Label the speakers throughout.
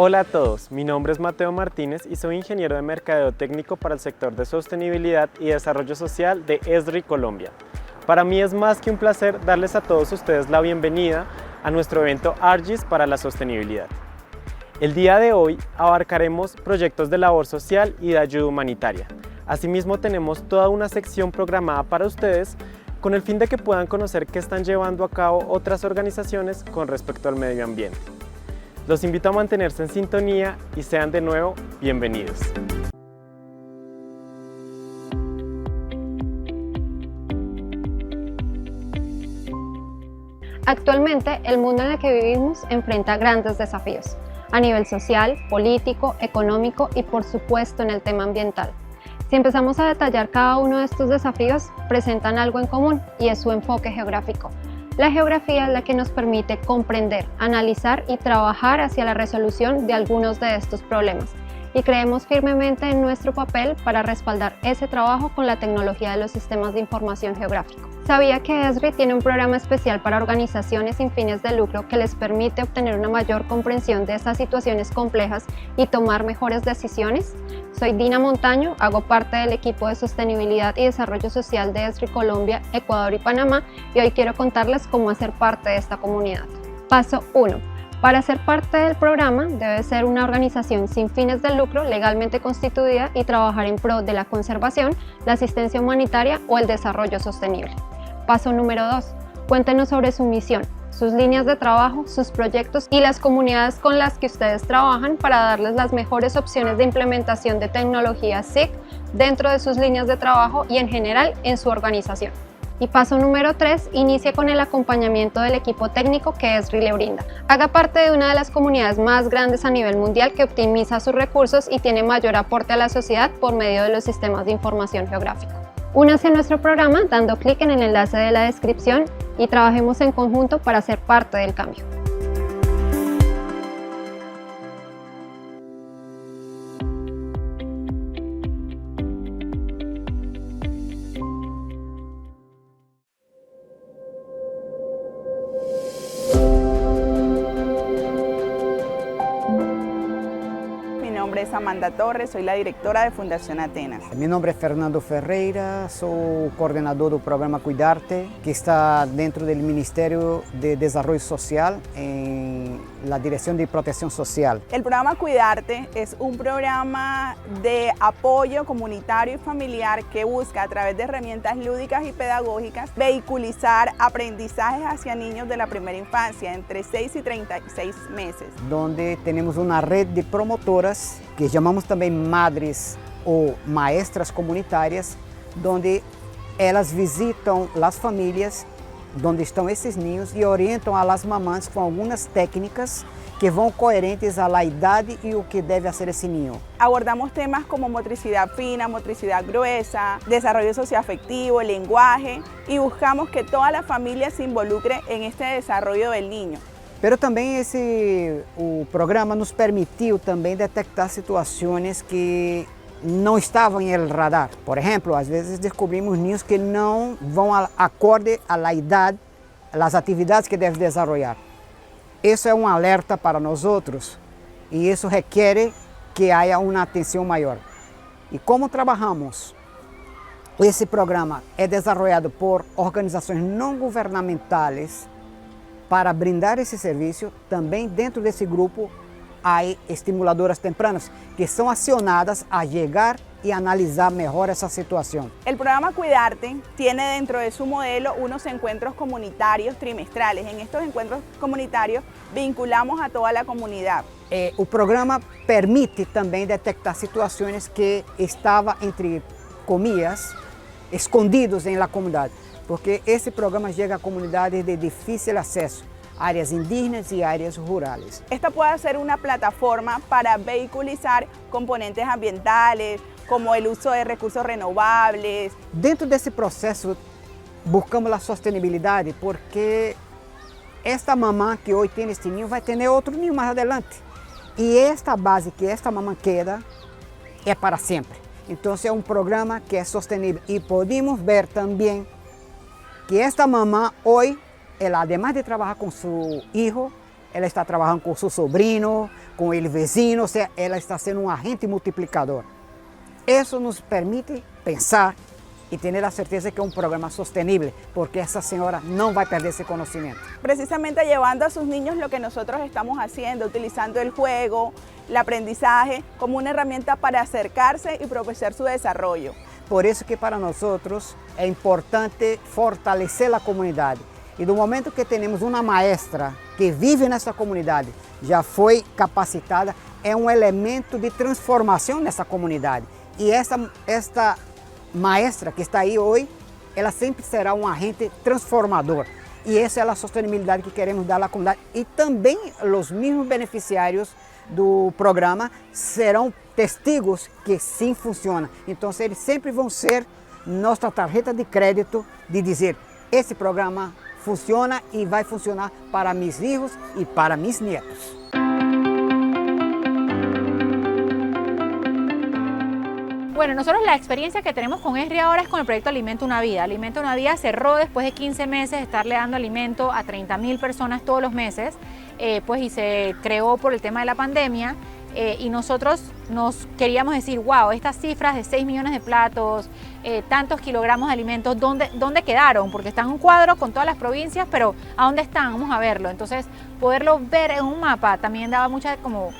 Speaker 1: Hola a todos, mi nombre es Mateo Martínez y soy ingeniero de mercadeo técnico para el sector de sostenibilidad y desarrollo social de ESRI Colombia. Para mí es más que un placer darles a todos ustedes la bienvenida a nuestro evento ARGIS para la sostenibilidad. El día de hoy abarcaremos proyectos de labor social y de ayuda humanitaria. Asimismo tenemos toda una sección programada para ustedes con el fin de que puedan conocer qué están llevando a cabo otras organizaciones con respecto al medio ambiente. Los invito a mantenerse en sintonía y sean de nuevo bienvenidos.
Speaker 2: Actualmente, el mundo en el que vivimos enfrenta grandes desafíos a nivel social, político, económico y por supuesto en el tema ambiental. Si empezamos a detallar cada uno de estos desafíos, presentan algo en común y es su enfoque geográfico. La geografía es la que nos permite comprender, analizar y trabajar hacia la resolución de algunos de estos problemas. Y creemos firmemente en nuestro papel para respaldar ese trabajo con la tecnología de los sistemas de información geográfico. ¿Sabía que ESRI tiene un programa especial para organizaciones sin fines de lucro que les permite obtener una mayor comprensión de estas situaciones complejas y tomar mejores decisiones? Soy Dina Montaño, hago parte del equipo de sostenibilidad y desarrollo social de ESRI Colombia, Ecuador y Panamá y hoy quiero contarles cómo hacer parte de esta comunidad. Paso 1. Para ser parte del programa debe ser una organización sin fines de lucro legalmente constituida y trabajar en pro de la conservación, la asistencia humanitaria o el desarrollo sostenible. Paso número 2. Cuéntenos sobre su misión, sus líneas de trabajo, sus proyectos y las comunidades con las que ustedes trabajan para darles las mejores opciones de implementación de tecnología SIG dentro de sus líneas de trabajo y en general en su organización. Y paso número 3, inicie con el acompañamiento del equipo técnico que ESRI le brinda. Haga parte de una de las comunidades más grandes a nivel mundial que optimiza sus recursos y tiene mayor aporte a la sociedad por medio de los sistemas de información geográfico. Únase a nuestro programa dando clic en el enlace de la descripción y trabajemos en conjunto para ser parte del cambio.
Speaker 3: Mi nombre es Amanda Torres, soy la directora de Fundación Atenas.
Speaker 4: Mi nombre es Fernando Ferreira, soy coordenador del programa Cuidarte, que está dentro del Ministerio de Desarrollo Social en la Dirección de Protección Social.
Speaker 3: El programa Cuidarte es un programa de apoyo comunitario y familiar que busca a través de herramientas lúdicas y pedagógicas vehiculizar aprendizajes hacia niños de la primera infancia entre 6 y 36 meses.
Speaker 4: Donde tenemos una red de promotoras que llamamos también madres o maestras comunitarias, donde elas visitam las familias donde estão esses niños e orientam a las mamães com algumas técnicas que vão coerentes a la idade e o que deve ser esse niño.
Speaker 3: Abordamos temas como motricidad fina, motricidad gruesa, desarrollo socioafectivo, lenguaje y buscamos que toda la familia se involucre en este desarrollo del niño.
Speaker 4: Pero também o programa nos permitiu também detectar situações que não estavam em el radar. Por exemplo, às vezes descobrimos niños que não vão acorde à la idade, às atividades que devem desenvolver. Isso é um alerta para nós outros e isso requer que haja uma atenção maior. E como trabalhamos? Esse programa é desenvolvido por organizações não governamentais para brindar esse serviço. Também dentro desse grupo há estimuladoras tempranas que são acionadas a chegar y analizar mejor esa situación.
Speaker 3: El programa Cuidarte tiene dentro de su modelo unos encuentros comunitarios trimestrales. En estos encuentros comunitarios vinculamos a toda la comunidad.
Speaker 4: O programa permite também detectar situações que estavam, entre comillas, escondidos em la comunidade, porque esse programa chega a comunidades de difícil acesso, áreas indígenas y áreas rurales.
Speaker 3: Esta puede ser una plataforma para vehiculizar componentes ambientales, como el uso de recursos renovables.
Speaker 4: Dentro desse processo, buscamos a sustentabilidade, porque esta mamã que hoje tem este ninho vai ter outro ninho mais adelante. E esta base que esta mamã queda é para sempre. Então é um programa que é sustentável. E podemos ver também que esta mamã hoje, ela, además de trabalhar com seu filho, ela está trabalhando com seu sobrinho, com o vizinho, ou seja, ela está sendo um agente multiplicador. Isso nos permite pensar y tener la certeza que es un programa sostenible, porque esa señora no va a perder ese conocimiento.
Speaker 3: Precisamente llevando a sus niños lo que nosotros estamos haciendo, utilizando el juego, el aprendizaje como una herramienta para acercarse y propiciar su desarrollo.
Speaker 4: Por eso que para nosotros es importante fortalecer la comunidad. Y no momento que tenemos una maestra que vive en esa comunidad, ya fue capacitada, es un elemento de transformación en esa comunidad. Y esta maestra que está aí hoje, ela sempre será um agente transformador. E essa é a sustentabilidade que queremos dar à comunidade. E também os mesmos beneficiários do programa serão testigos que sim funciona. Então eles sempre vão ser nossa tarjeta de crédito de dizer: esse programa funciona e vai funcionar para meus filhos e para meus netos.
Speaker 5: Bueno, nosotros la experiencia que tenemos con ESRI ahora es con el proyecto Alimento Una Vida. Alimento Una Vida cerró después de 15 meses de estarle dando alimento a 30.000 personas todos los meses, y se creó por el tema de la pandemia, y nosotros nos queríamos decir, wow, estas cifras de 6 millones de platos, tantos kilogramos de alimentos, ¿dónde quedaron? Porque está en un cuadro con todas las provincias, pero ¿a dónde están? Vamos a verlo. Entonces, poderlo ver en un mapa también daba mucha como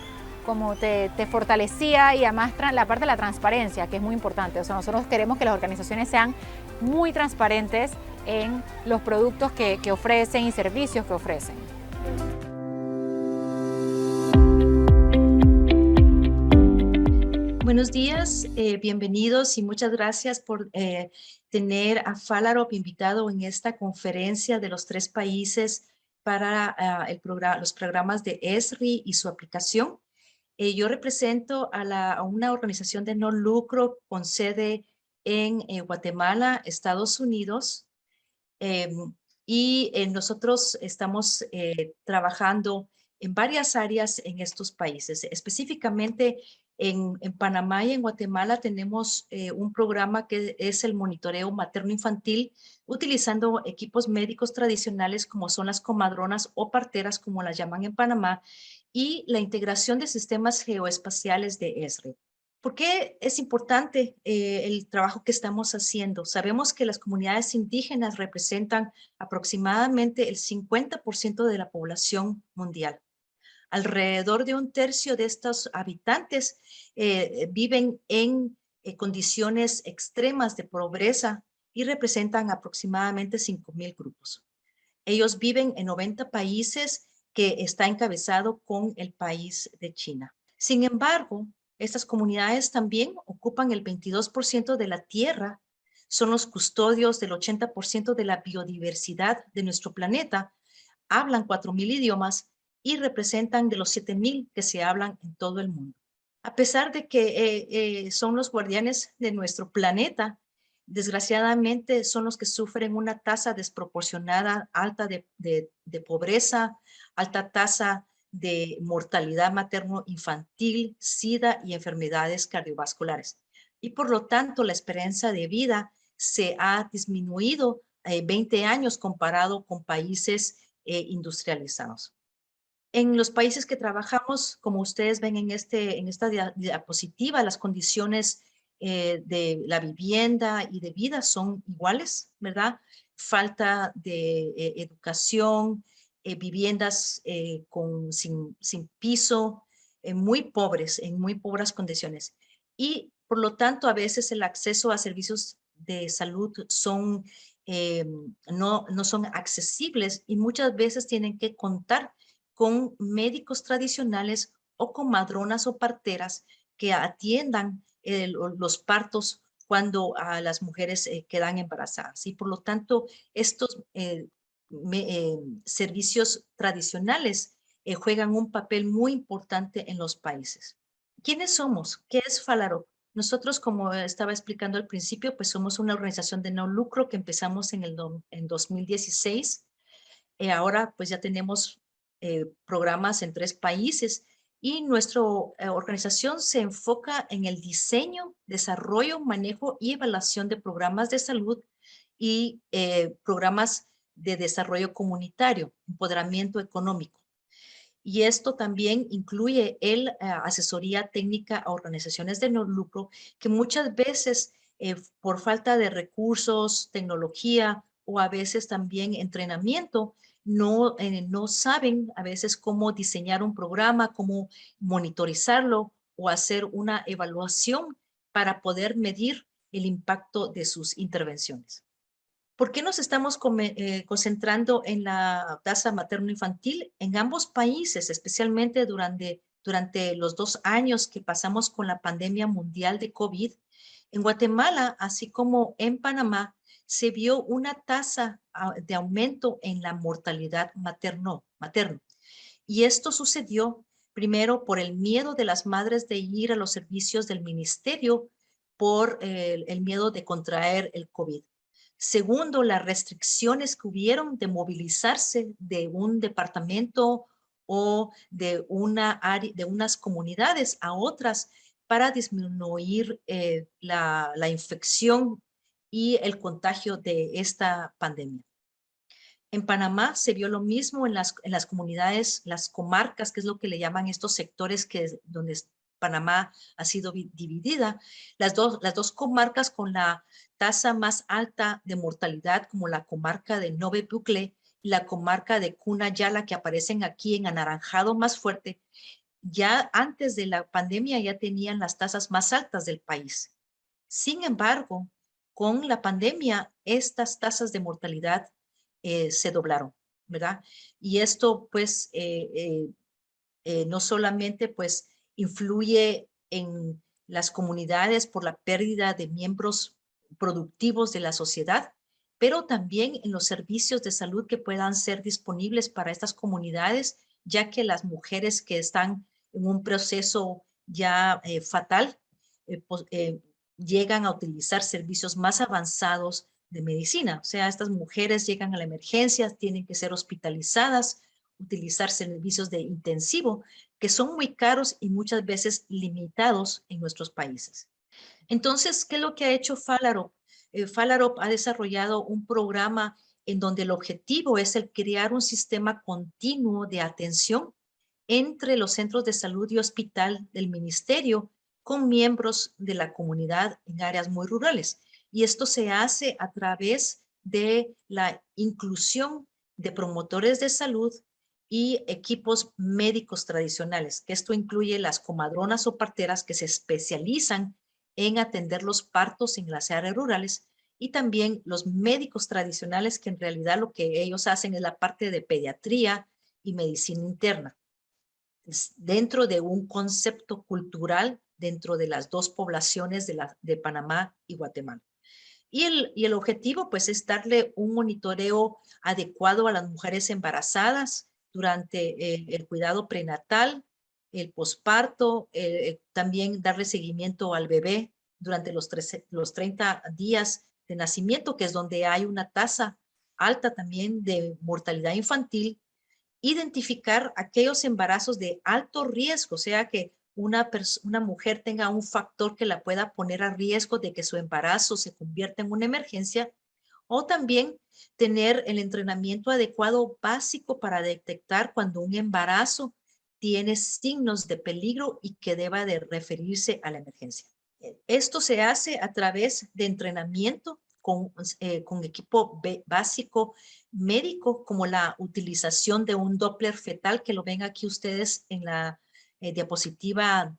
Speaker 5: te fortalecía, y además la parte de la transparencia, que es muy importante. O sea, nosotros queremos que las organizaciones sean muy transparentes en los productos que ofrecen y servicios que ofrecen.
Speaker 6: Buenos días, bienvenidos y muchas gracias por tener a Falarop invitado en esta conferencia de los 3 países para los programas de ESRI y su aplicación. Yo represento a una organización de no lucro con sede en Guatemala, Estados Unidos, y nosotros estamos trabajando en varias áreas en estos países. Específicamente en Panamá y en Guatemala tenemos un programa que es el monitoreo materno-infantil, utilizando equipos médicos tradicionales como son las comadronas o parteras, como las llaman en Panamá, y la integración de sistemas geoespaciales de ESRI. ¿Por qué es importante el trabajo que estamos haciendo? Sabemos que las comunidades indígenas representan aproximadamente el 50% de la población mundial. Alrededor de 1/3 de estos habitantes viven en condiciones extremas de pobreza y representan aproximadamente 5.000 grupos. Ellos viven en 90 países, que está encabezado con el país de China. Sin embargo, estas comunidades también ocupan el 22% de la tierra, son los custodios del 80% de la biodiversidad de nuestro planeta, hablan 4.000 idiomas y representan de los 7.000 que se hablan en todo el mundo. A pesar de que son los guardianes de nuestro planeta, desgraciadamente son los que sufren una tasa desproporcionada alta de pobreza, alta tasa de mortalidad materno-infantil, SIDA y enfermedades cardiovasculares. Y por lo tanto, la esperanza de vida se ha disminuido 20 años comparado con países industrializados. En los países que trabajamos, como ustedes ven en esta diapositiva, las condiciones de la vivienda y de vida son iguales, ¿verdad? Falta de educación, viviendas sin piso, muy pobres, en muy pobres condiciones. Y por lo tanto, a veces el acceso a servicios de salud no son accesibles, y muchas veces tienen que contar con médicos tradicionales o con madronas o parteras que atiendan los partos cuando las mujeres quedan embarazadas. Y por lo tanto, estos servicios tradicionales juegan un papel muy importante en los países. ¿Quiénes somos? ¿Qué es Falarop? Nosotros, como estaba explicando al principio, pues somos una organización de no lucro que empezamos en 2016. Ahora pues ya tenemos programas en 3 países, y nuestra organización se enfoca en el diseño, desarrollo, manejo y evaluación de programas de salud y programas de desarrollo comunitario, empoderamiento económico. Y esto también incluye el asesoría técnica a organizaciones de no lucro que muchas veces por falta de recursos, tecnología o a veces también entrenamiento, no saben a veces cómo diseñar un programa, cómo monitorizarlo o hacer una evaluación para poder medir el impacto de sus intervenciones. ¿Por qué nos estamos concentrando en la tasa materno-infantil? En ambos países, especialmente durante los 2 años que pasamos con la pandemia mundial de COVID, en Guatemala, así como en Panamá, se vio una tasa de aumento en la mortalidad materno. Y esto sucedió primero por el miedo de las madres de ir a los servicios del ministerio por el miedo de contraer el COVID. Segundo, las restricciones que hubieron de movilizarse de un departamento o de unas comunidades a otras para disminuir la infección y el contagio de esta pandemia. En Panamá se vio lo mismo en las comunidades, las comarcas, que es lo que le llaman estos sectores donde Panamá ha sido dividida. Las dos comarcas con la tasa más alta de mortalidad, como la comarca de Nove Bucle y la comarca de Cunayala, que aparecen aquí en anaranjado más fuerte, ya antes de la pandemia ya tenían las tasas más altas del país. Sin embargo, con la pandemia, estas tasas de mortalidad se doblaron, ¿verdad? Y esto, pues, no solamente, pues, influye en las comunidades por la pérdida de miembros productivos de la sociedad, pero también en los servicios de salud que puedan ser disponibles para estas comunidades, ya que las mujeres que están en un proceso ya fatal, llegan a utilizar servicios más avanzados de medicina. O sea, estas mujeres llegan a la emergencia, tienen que ser hospitalizadas, utilizar servicios de intensivo, que son muy caros y muchas veces limitados en nuestros países. Entonces, ¿qué es lo que ha hecho Falarop? Falarop ha desarrollado un programa en donde el objetivo es el crear un sistema continuo de atención entre los centros de salud y hospital del ministerio con miembros de la comunidad en áreas muy rurales. Y esto se hace a través de la inclusión de promotores de salud y equipos médicos tradicionales, que esto incluye las comadronas o parteras que se especializan en atender los partos en las áreas rurales y también los médicos tradicionales que en realidad lo que ellos hacen es la parte de pediatría y medicina interna, dentro de un concepto cultural dentro de las dos poblaciones de Panamá y Guatemala. Y el objetivo pues es darle un monitoreo adecuado a las mujeres embarazadas durante el cuidado prenatal, el posparto, también darle seguimiento al bebé durante los 30 días de nacimiento, que es donde hay una tasa alta también de mortalidad infantil, identificar aquellos embarazos de alto riesgo, o sea que una mujer tenga un factor que la pueda poner a riesgo de que su embarazo se convierta en una emergencia, o también tener el entrenamiento adecuado básico para detectar cuando un embarazo tiene signos de peligro y que deba de referirse a la emergencia. Esto se hace a través de entrenamiento con equipo básico médico, como la utilización de un Doppler fetal, que lo ven aquí ustedes en la diapositiva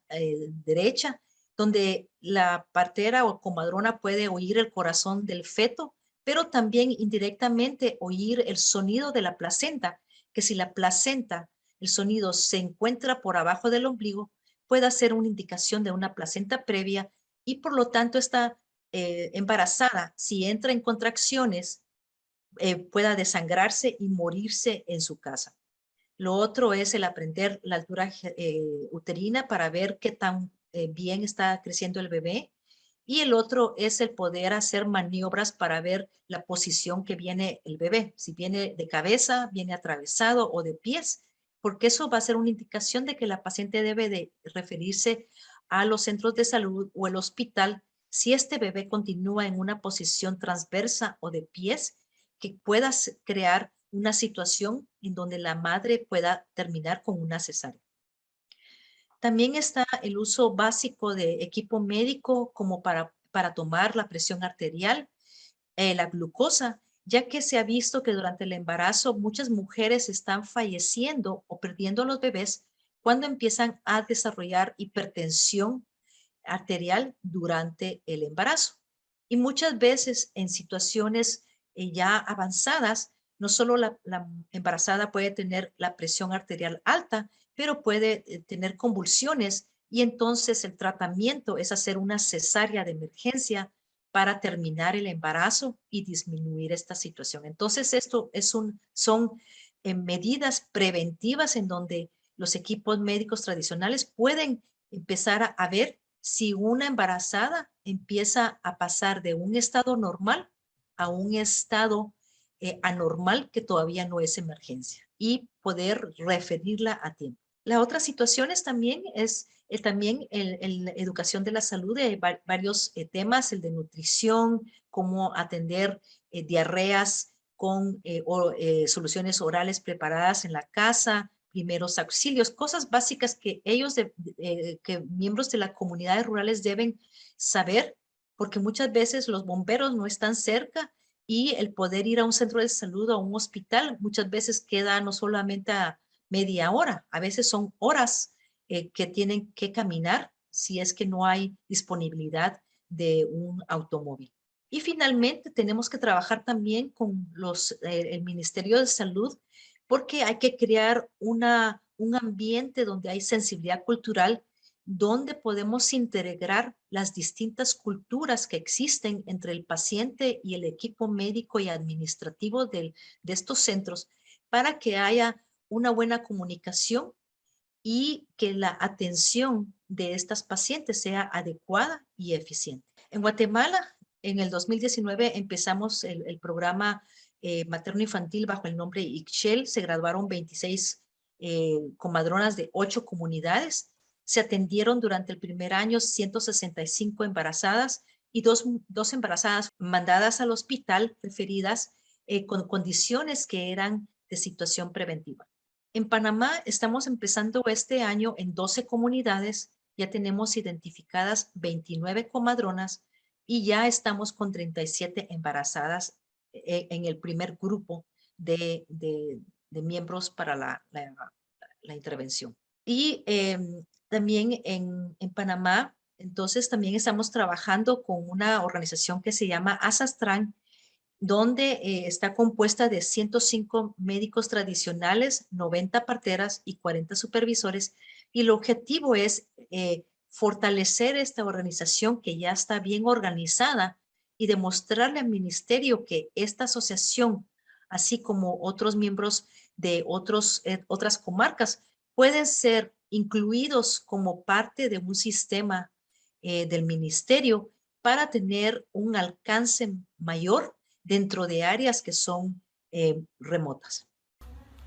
Speaker 6: derecha, donde la partera o comadrona puede oír el corazón del feto, pero también indirectamente oír el sonido de la placenta, que si la placenta, el sonido se encuentra por abajo del ombligo, puede ser una indicación de una placenta previa y por lo tanto esta embarazada, si entra en contracciones, pueda desangrarse y morirse en su casa. Lo otro es el aprender la altura uterina para ver qué tan bien está creciendo el bebé. Y el otro es el poder hacer maniobras para ver la posición que viene el bebé, si viene de cabeza, viene atravesado o de pies, porque eso va a ser una indicación de que la paciente debe de referirse a los centros de salud o el hospital si este bebé continúa en una posición transversa o de pies que pueda crear una situación en donde la madre pueda terminar con una cesárea. También está el uso básico de equipo médico como para tomar la presión arterial, la glucosa, ya que se ha visto que durante el embarazo muchas mujeres están falleciendo o perdiendo los bebés cuando empiezan a desarrollar hipertensión arterial durante el embarazo. Y muchas veces en situaciones ya avanzadas, no solo la embarazada puede tener la presión arterial alta, pero puede tener convulsiones y entonces el tratamiento es hacer una cesárea de emergencia para terminar el embarazo y disminuir esta situación. Entonces esto son medidas preventivas en donde los equipos médicos tradicionales pueden empezar a ver si una embarazada empieza a pasar de un estado normal a un estado anormal que todavía no es emergencia y poder referirla a tiempo. La otra situación es también también la educación de la salud de varios temas, el de nutrición, cómo atender diarreas con soluciones orales preparadas en la casa, primeros auxilios, cosas básicas que que miembros de las comunidades rurales deben saber, porque muchas veces los bomberos no están cerca y el poder ir a un centro de salud o a un hospital muchas veces queda no solamente a media hora, a veces son horas que tienen que caminar si es que no hay disponibilidad de un automóvil. Y finalmente tenemos que trabajar también con el Ministerio de Salud porque hay que crear un ambiente donde hay sensibilidad cultural, donde podemos integrar las distintas culturas que existen entre el paciente y el equipo médico y administrativo de estos centros para que haya una buena comunicación y que la atención de estas pacientes sea adecuada y eficiente. En Guatemala, en el 2019 empezamos el programa materno-infantil bajo el nombre ICCHEL. Se graduaron 26 comadronas de 8 comunidades. Se atendieron durante el primer año 165 embarazadas y dos embarazadas mandadas al hospital referidas con condiciones que eran de situación preventiva. En Panamá estamos empezando este año en 12 comunidades, ya tenemos identificadas 29 comadronas y ya estamos con 37 embarazadas en el primer grupo de miembros para la intervención. Y también en Panamá, entonces también estamos trabajando con una organización que se llama Asastran, donde está compuesta de 105 médicos tradicionales, 90 parteras y 40 supervisores. Y el objetivo es fortalecer esta organización que ya está bien organizada y demostrarle al ministerio que esta asociación, así como otros miembros de otras comarcas, pueden ser incluidos como parte de un sistema del ministerio para tener un alcance mayor dentro de áreas que son remotas.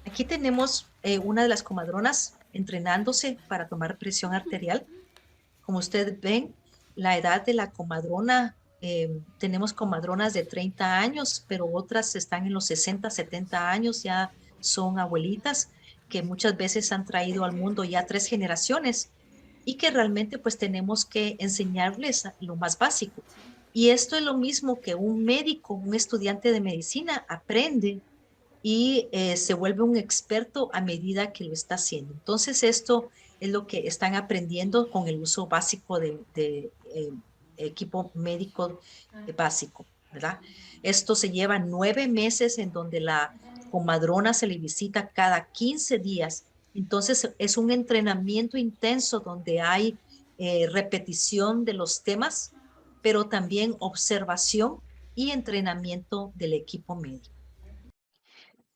Speaker 6: Aquí tenemos una de las comadronas entrenándose para tomar presión arterial. Como ustedes ven, la edad de la comadrona, tenemos comadronas de 30 años, pero otras están en los 60, 70 años, ya son abuelitas que muchas veces han traído al mundo ya 3 generaciones y que realmente pues tenemos que enseñarles lo más básico. Y esto es lo mismo que un médico, un estudiante de medicina aprende y se vuelve un experto a medida que lo está haciendo. Entonces esto es lo que están aprendiendo con el uso básico de equipo médico básico, ¿verdad? Esto se lleva 9 meses en donde la comadrona se le visita cada 15 días. Entonces es un entrenamiento intenso donde hay repetición de los temas, pero también observación y entrenamiento del equipo médico.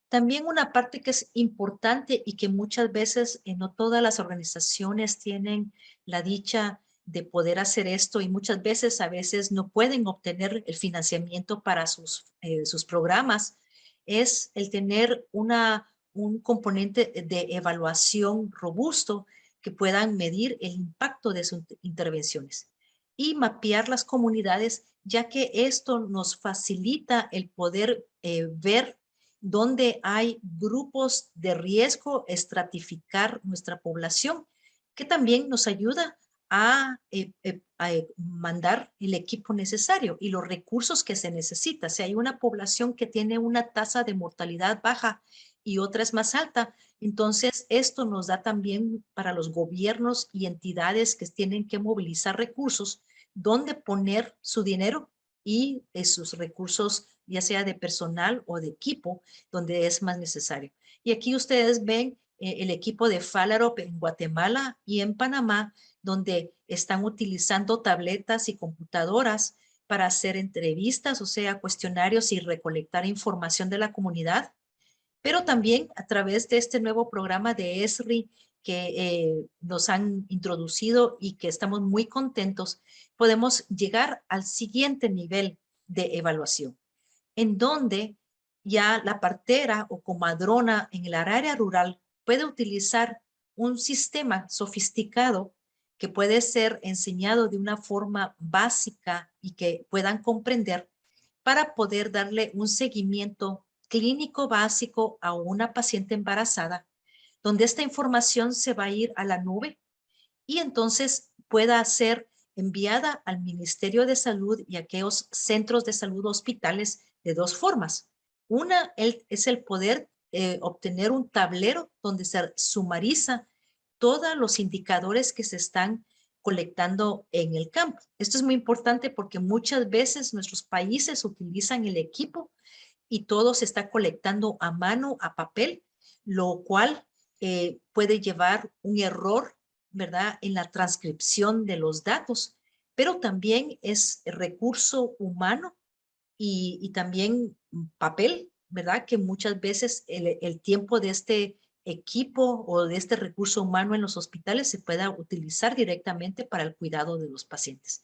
Speaker 6: También una parte que es importante y que muchas veces no todas las organizaciones tienen la dicha de poder hacer esto y muchas veces a veces no pueden obtener el financiamiento para sus programas, es el tener un componente de evaluación robusto que puedan medir el impacto de sus intervenciones y mapear las comunidades, ya que esto nos facilita el poder ver donde hay grupos de riesgo, estratificar nuestra población, que también nos ayuda a mandar el equipo necesario y los recursos que se necesita. Si hay una población que tiene una tasa de mortalidad baja y otra es más alta, entonces esto nos da también para los gobiernos y entidades que tienen que movilizar recursos, dónde poner su dinero y sus recursos, ya sea de personal o de equipo, donde es más necesario. Y aquí ustedes ven el equipo de Falarop en Guatemala y en Panamá, donde están utilizando tabletas y computadoras para hacer entrevistas, o sea, cuestionarios y recolectar información de la comunidad, pero también a través de este nuevo programa de ESRI que nos han introducido y que estamos muy contentos, podemos llegar al siguiente nivel de evaluación, en donde ya la partera o comadrona en el área rural puede utilizar un sistema sofisticado que puede ser enseñado de una forma básica y que puedan comprender para poder darle un seguimiento clínico básico a una paciente embarazada, donde esta información se va a ir a la nube y entonces pueda ser enviada al Ministerio de Salud y a aquellos centros de salud hospitales de dos formas. Una es el poder obtener un tablero donde se sumariza todos los indicadores que se están colectando en el campo. Esto es muy importante porque muchas veces nuestros países utilizan el equipo y todo se está colectando a mano, a papel, lo cual puede llevar un error, ¿verdad?, en la transcripción de los datos, pero también es recurso humano y también papel, ¿verdad?, que muchas veces el tiempo de este equipo o de este recurso humano en los hospitales se pueda utilizar directamente para el cuidado de los pacientes.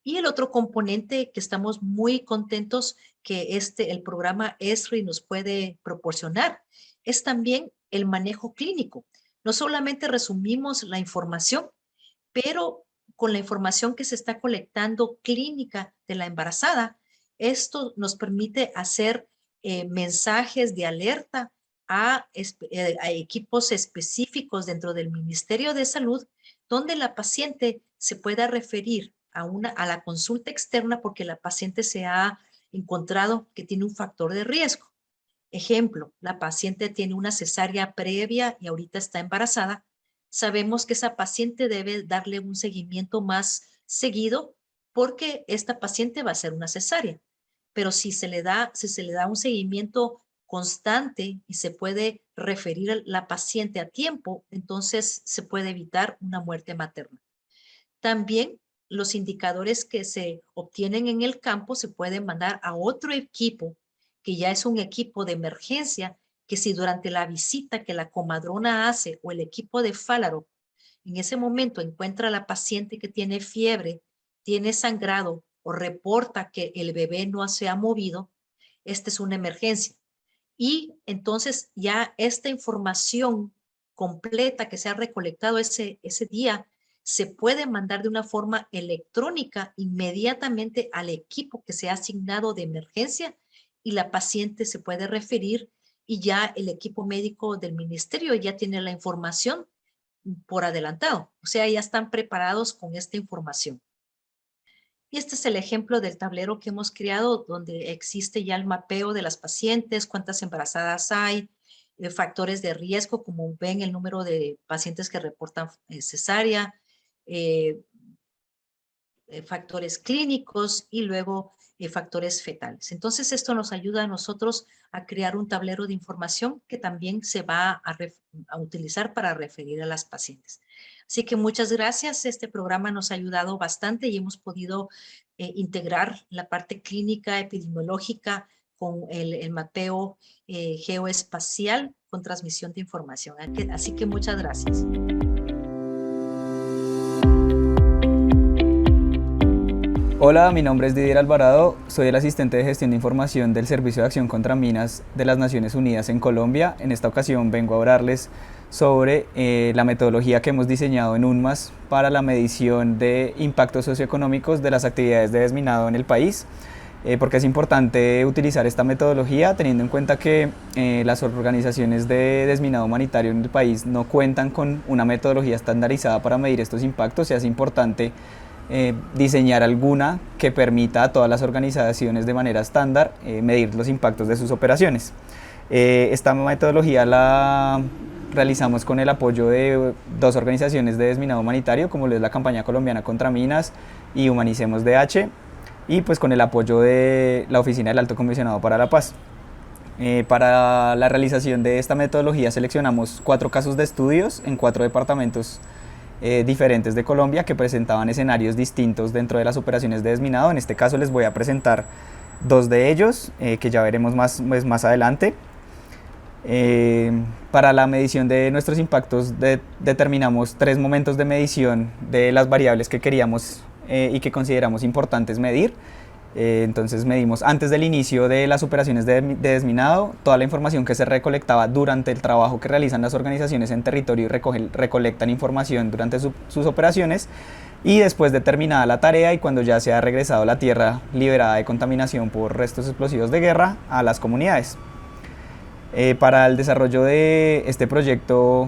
Speaker 6: Y el otro componente que estamos muy contentos que el programa ESRI nos puede proporcionar es también el manejo clínico. No solamente resumimos la información, pero con la información que se está colectando clínica de la embarazada, esto nos permite hacer mensajes de alerta a equipos específicos dentro del Ministerio de Salud, donde la paciente se pueda referir a la consulta externa porque la paciente se ha encontrado que tiene un factor de riesgo. Ejemplo, la paciente tiene una cesárea previa y ahorita está embarazada. Sabemos que esa paciente debe darle un seguimiento más seguido porque esta paciente va a hacer una cesárea. Pero si se le da un seguimiento constante y se puede referir a la paciente a tiempo, entonces se puede evitar una muerte materna. También los indicadores que se obtienen en el campo se pueden mandar a otro equipo, que ya es un equipo de emergencia, que si durante la visita que la comadrona hace o el equipo de Falarop en ese momento encuentra a la paciente que tiene fiebre, tiene sangrado o reporta que el bebé no se ha movido, esta es una emergencia. Y entonces ya esta información completa que se ha recolectado ese día se puede mandar de una forma electrónica inmediatamente al equipo que se ha asignado de emergencia y la paciente se puede referir y ya el equipo médico del ministerio ya tiene la información por adelantado. O sea, ya están preparados con esta información. Y este es el ejemplo del tablero que hemos creado donde existe ya el mapeo de las pacientes, cuántas embarazadas hay, factores de riesgo, como ven el número de pacientes que reportan cesárea, factores clínicos y luego factores fetales. Entonces esto nos ayuda a nosotros a crear un tablero de información que también se va a utilizar para referir a las pacientes. Así que muchas gracias. Este programa nos ha ayudado bastante y hemos podido integrar la parte clínica epidemiológica con el mapeo geoespacial con transmisión de información. Así que muchas gracias.
Speaker 7: Hola, mi nombre es Didier Alvarado, soy el asistente de gestión de información del Servicio de Acción contra Minas de las Naciones Unidas en Colombia. En esta ocasión vengo a hablarles sobre la metodología que hemos diseñado en UNMAS para la medición de impactos socioeconómicos de las actividades de desminado en el país. porque es importante utilizar esta metodología teniendo en cuenta que las organizaciones de desminado humanitario en el país no cuentan con una metodología estandarizada para medir estos impactos. Se hace importante diseñar alguna que permita a todas las organizaciones de manera estándar medir los impactos de sus operaciones. Esta metodología la realizamos con el apoyo de dos organizaciones de desminado humanitario, como lo es la Campaña Colombiana contra Minas y Humanicemos DH, y pues con el apoyo de la Oficina del Alto Comisionado para la Paz. Para la realización de esta metodología seleccionamos 4 casos de estudios en 4 departamentos diferentes de Colombia que presentaban escenarios distintos dentro de las operaciones de desminado. En este caso les voy a presentar 2 de ellos que ya veremos más adelante. Para la medición de nuestros impactos determinamos 3 momentos de medición de las variables que queríamos y que consideramos importantes medir. Entonces medimos antes del inicio de las operaciones de desminado toda la información que se recolectaba durante el trabajo que realizan las organizaciones en territorio y recolectan información durante sus operaciones, y después de terminada la tarea y cuando ya se ha regresado la tierra liberada de contaminación por restos explosivos de guerra a las comunidades. Para el desarrollo de este proyecto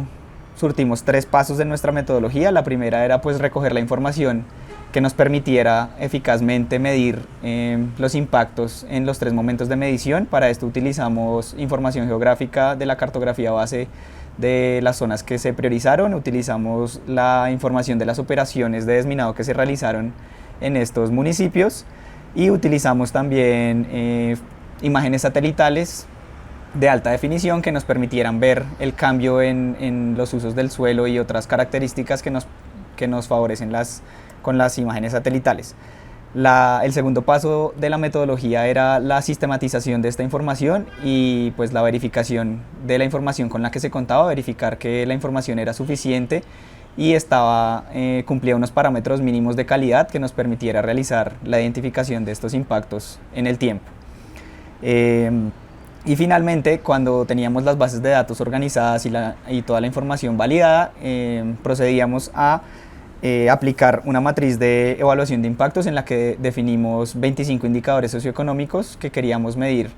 Speaker 7: surtimos 3 pasos de nuestra metodología. La primera era pues recoger la información que nos permitiera eficazmente medir los impactos en los 3 momentos de medición. Para esto utilizamos información geográfica de la cartografía base de las zonas que se priorizaron, utilizamos la información de las operaciones de desminado que se realizaron en estos municipios y utilizamos también imágenes satelitales de alta definición que nos permitieran ver el cambio en los usos del suelo y otras características que nos favorecen con las imágenes satelitales. El segundo paso de la metodología era la sistematización de esta información y pues la verificación de la información con la que se contaba, verificar que la información era suficiente y cumplía unos parámetros mínimos de calidad que nos permitiera realizar la identificación de estos impactos en el tiempo. Y finalmente, cuando teníamos las bases de datos organizadas y toda la información validada, procedíamos a aplicar una matriz de evaluación de impactos en la que definimos 25 indicadores socioeconómicos que queríamos medir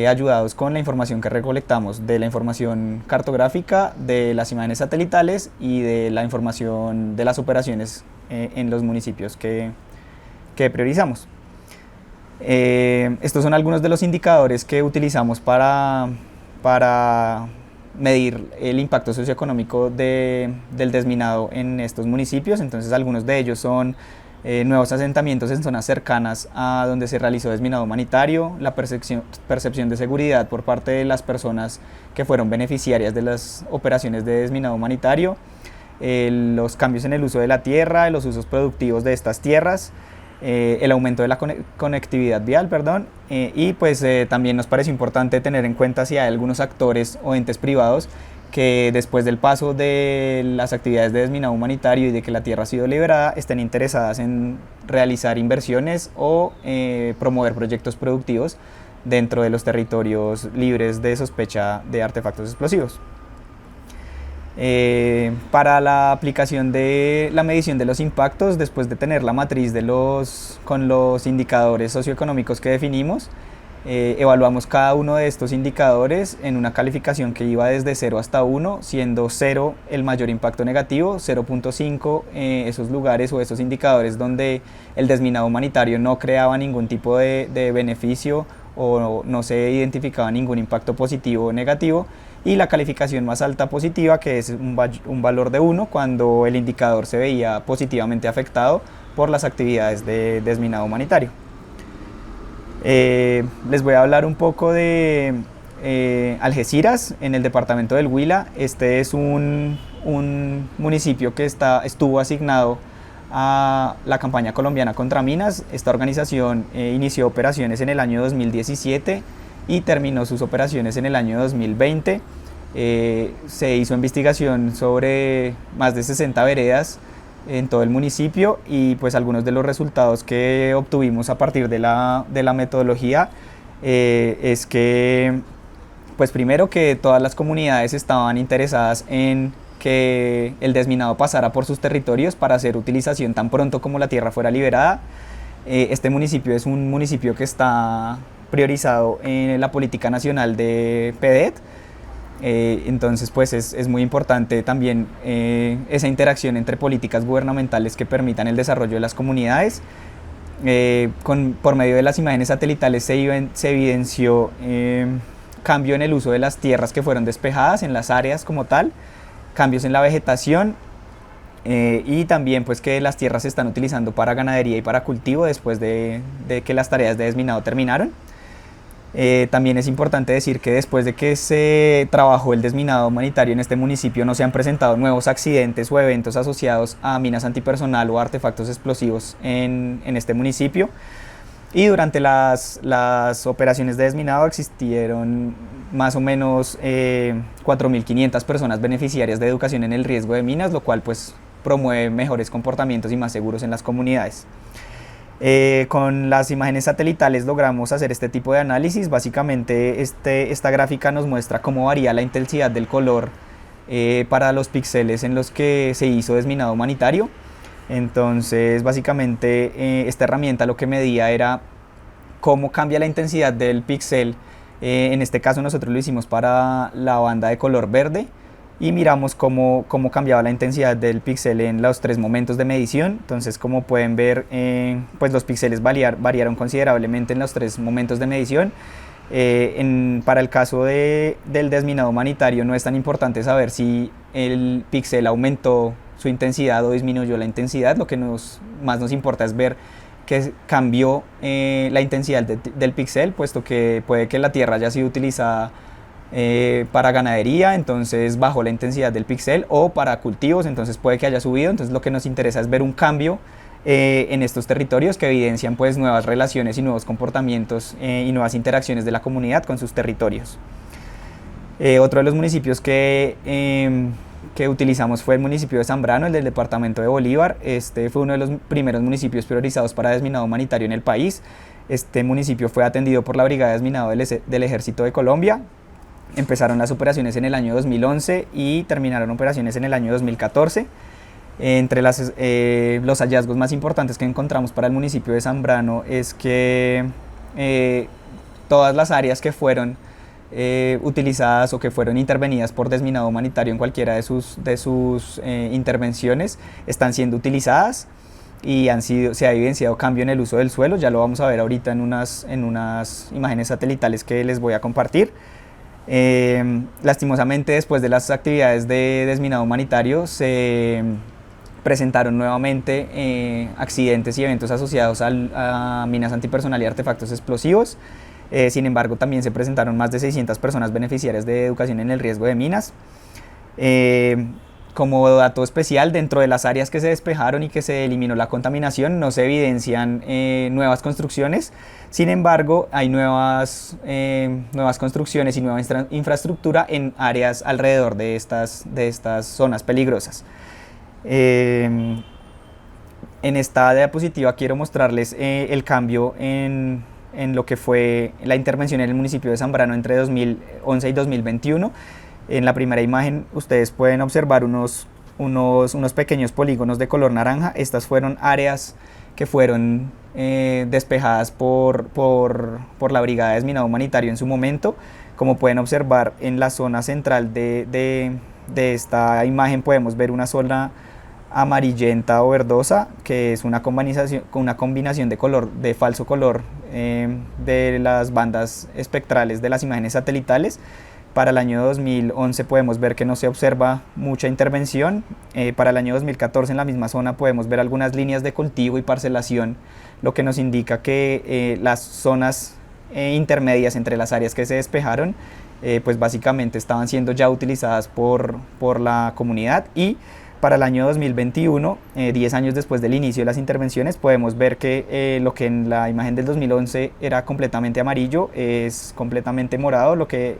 Speaker 7: ayudados con la información que recolectamos de la información cartográfica, de las imágenes satelitales y de la información de las operaciones en los municipios que priorizamos. Estos son algunos de los indicadores que utilizamos para medir el impacto socioeconómico del desminado en estos municipios. Entonces algunos de ellos son nuevos asentamientos en zonas cercanas a donde se realizó desminado humanitario, la percepción de seguridad por parte de las personas que fueron beneficiarias de las operaciones de desminado humanitario, los cambios en el uso de la tierra, los usos productivos de estas tierras, el aumento de la conectividad vial, y pues también nos parece importante tener en cuenta si hay algunos actores o entes privados que después del paso de las actividades de desminado humanitario y de que la tierra ha sido liberada estén interesadas en realizar inversiones o promover proyectos productivos dentro de los territorios libres de sospecha de artefactos explosivos. Para la aplicación de la medición de los impactos, después de tener la matriz con los indicadores socioeconómicos que definimos, evaluamos cada uno de estos indicadores en una calificación que iba desde 0 hasta 1, siendo 0 el mayor impacto negativo, 0.5 esos lugares o esos indicadores donde el desminado humanitario no creaba ningún tipo de beneficio o no se identificaba ningún impacto positivo o negativo, y la calificación más alta positiva, que es un valor de 1 cuando el indicador se veía positivamente afectado por las actividades de desminado humanitario. Les voy a hablar un poco de Algeciras, en el departamento del Huila. Este es un municipio que estuvo asignado a la Campaña Colombiana contra Minas. Esta organización inició operaciones en el año 2017 y terminó sus operaciones en el año 2020. Se hizo investigación sobre más de 60 veredas en todo el municipio y pues algunos de los resultados que obtuvimos a partir de la metodología es que pues primero que todas las comunidades estaban interesadas en que el desminado pasara por sus territorios para hacer utilización tan pronto como la tierra fuera liberada. Este municipio es un municipio que está priorizado en la política nacional de PDET. Entonces pues es muy importante también esa interacción entre políticas gubernamentales que permitan el desarrollo de las comunidades. Por medio de las imágenes satelitales se evidenció cambio en el uso de las tierras que fueron despejadas en las áreas como tal, cambios en la vegetación, y también pues que las tierras se están utilizando para ganadería y para cultivo después de que las tareas de desminado terminaron. También es importante decir que después de que se trabajó el desminado humanitario en este municipio no se han presentado nuevos accidentes o eventos asociados a minas antipersonal o artefactos explosivos en este municipio. Y durante las operaciones de desminado existieron más o menos 4.500 personas beneficiarias de educación en el riesgo de minas, lo cual pues promueve mejores comportamientos y más seguros en las comunidades. Con las imágenes satelitales logramos hacer este tipo de análisis. Básicamente esta gráfica nos muestra cómo varía la intensidad del color para los píxeles en los que se hizo desminado humanitario. Entonces básicamente esta herramienta lo que medía era cómo cambia la intensidad del píxel. En este caso nosotros lo hicimos para la banda de color verde y miramos cómo cambiaba la intensidad del píxel en los 3 momentos de medición. Entonces, como pueden ver, pues los píxeles variaron considerablemente en los 3 momentos de medición. Para el caso del desminado humanitario no es tan importante saber si el píxel aumentó su intensidad o disminuyó la intensidad. Lo que más nos importa es ver que cambió la intensidad del píxel, puesto que puede que la tierra haya sido utilizada para ganadería, entonces bajó la intensidad del píxel, o para cultivos, entonces puede que haya subido. Entonces lo que nos interesa es ver un cambio en estos territorios que evidencian pues nuevas relaciones y nuevos comportamientos y nuevas interacciones de la comunidad con sus territorios. Otro de los municipios que utilizamos fue el municipio de Zambrano, el del departamento de Bolívar. Este fue uno de los primeros municipios priorizados para desminado humanitario en el país. Este municipio fue atendido por la Brigada de Desminado del Ejército de Colombia. Empezaron las operaciones en el año 2011 y terminaron operaciones en el año 2014. Entre los hallazgos más importantes que encontramos para el municipio de Zambrano es que todas las áreas que fueron utilizadas o que fueron intervenidas por desminado humanitario en cualquiera de sus intervenciones están siendo utilizadas y se ha evidenciado cambio en el uso del suelo. Ya lo vamos a ver ahorita en unas imágenes satelitales que les voy a compartir. Lastimosamente, después de las actividades de desminado humanitario se presentaron nuevamente accidentes y eventos asociados a minas antipersonal y artefactos explosivos. Sin embargo, también se presentaron más de 600 personas beneficiarias de educación en el riesgo de minas. Como dato especial, dentro de las áreas que se despejaron y que se eliminó la contaminación, no se evidencian nuevas construcciones. Sin embargo, hay nuevas construcciones y nueva infraestructura en áreas alrededor de estas zonas peligrosas. En esta diapositiva quiero mostrarles el cambio en lo que fue la intervención en el municipio de Zambrano entre 2011 y 2021. En la primera imagen ustedes pueden observar unos pequeños polígonos de color naranja. Estas fueron áreas que fueron despejadas por la Brigada de Desminado Humanitario en su momento. Como pueden observar, en la zona central de esta imagen podemos ver una zona amarillenta o verdosa, que es una combinación de falso color de las bandas espectrales de las imágenes satelitales. Para el año 2011 podemos ver que no se observa mucha intervención. Para el año 2014 en la misma zona podemos ver algunas líneas de cultivo y parcelación, lo que nos indica que las zonas intermedias entre las áreas que se despejaron pues básicamente estaban siendo ya utilizadas por la comunidad. Y para el año 2021, 10 años después del inicio de las intervenciones, podemos ver que lo que en la imagen del 2011 era completamente amarillo es completamente morado, lo que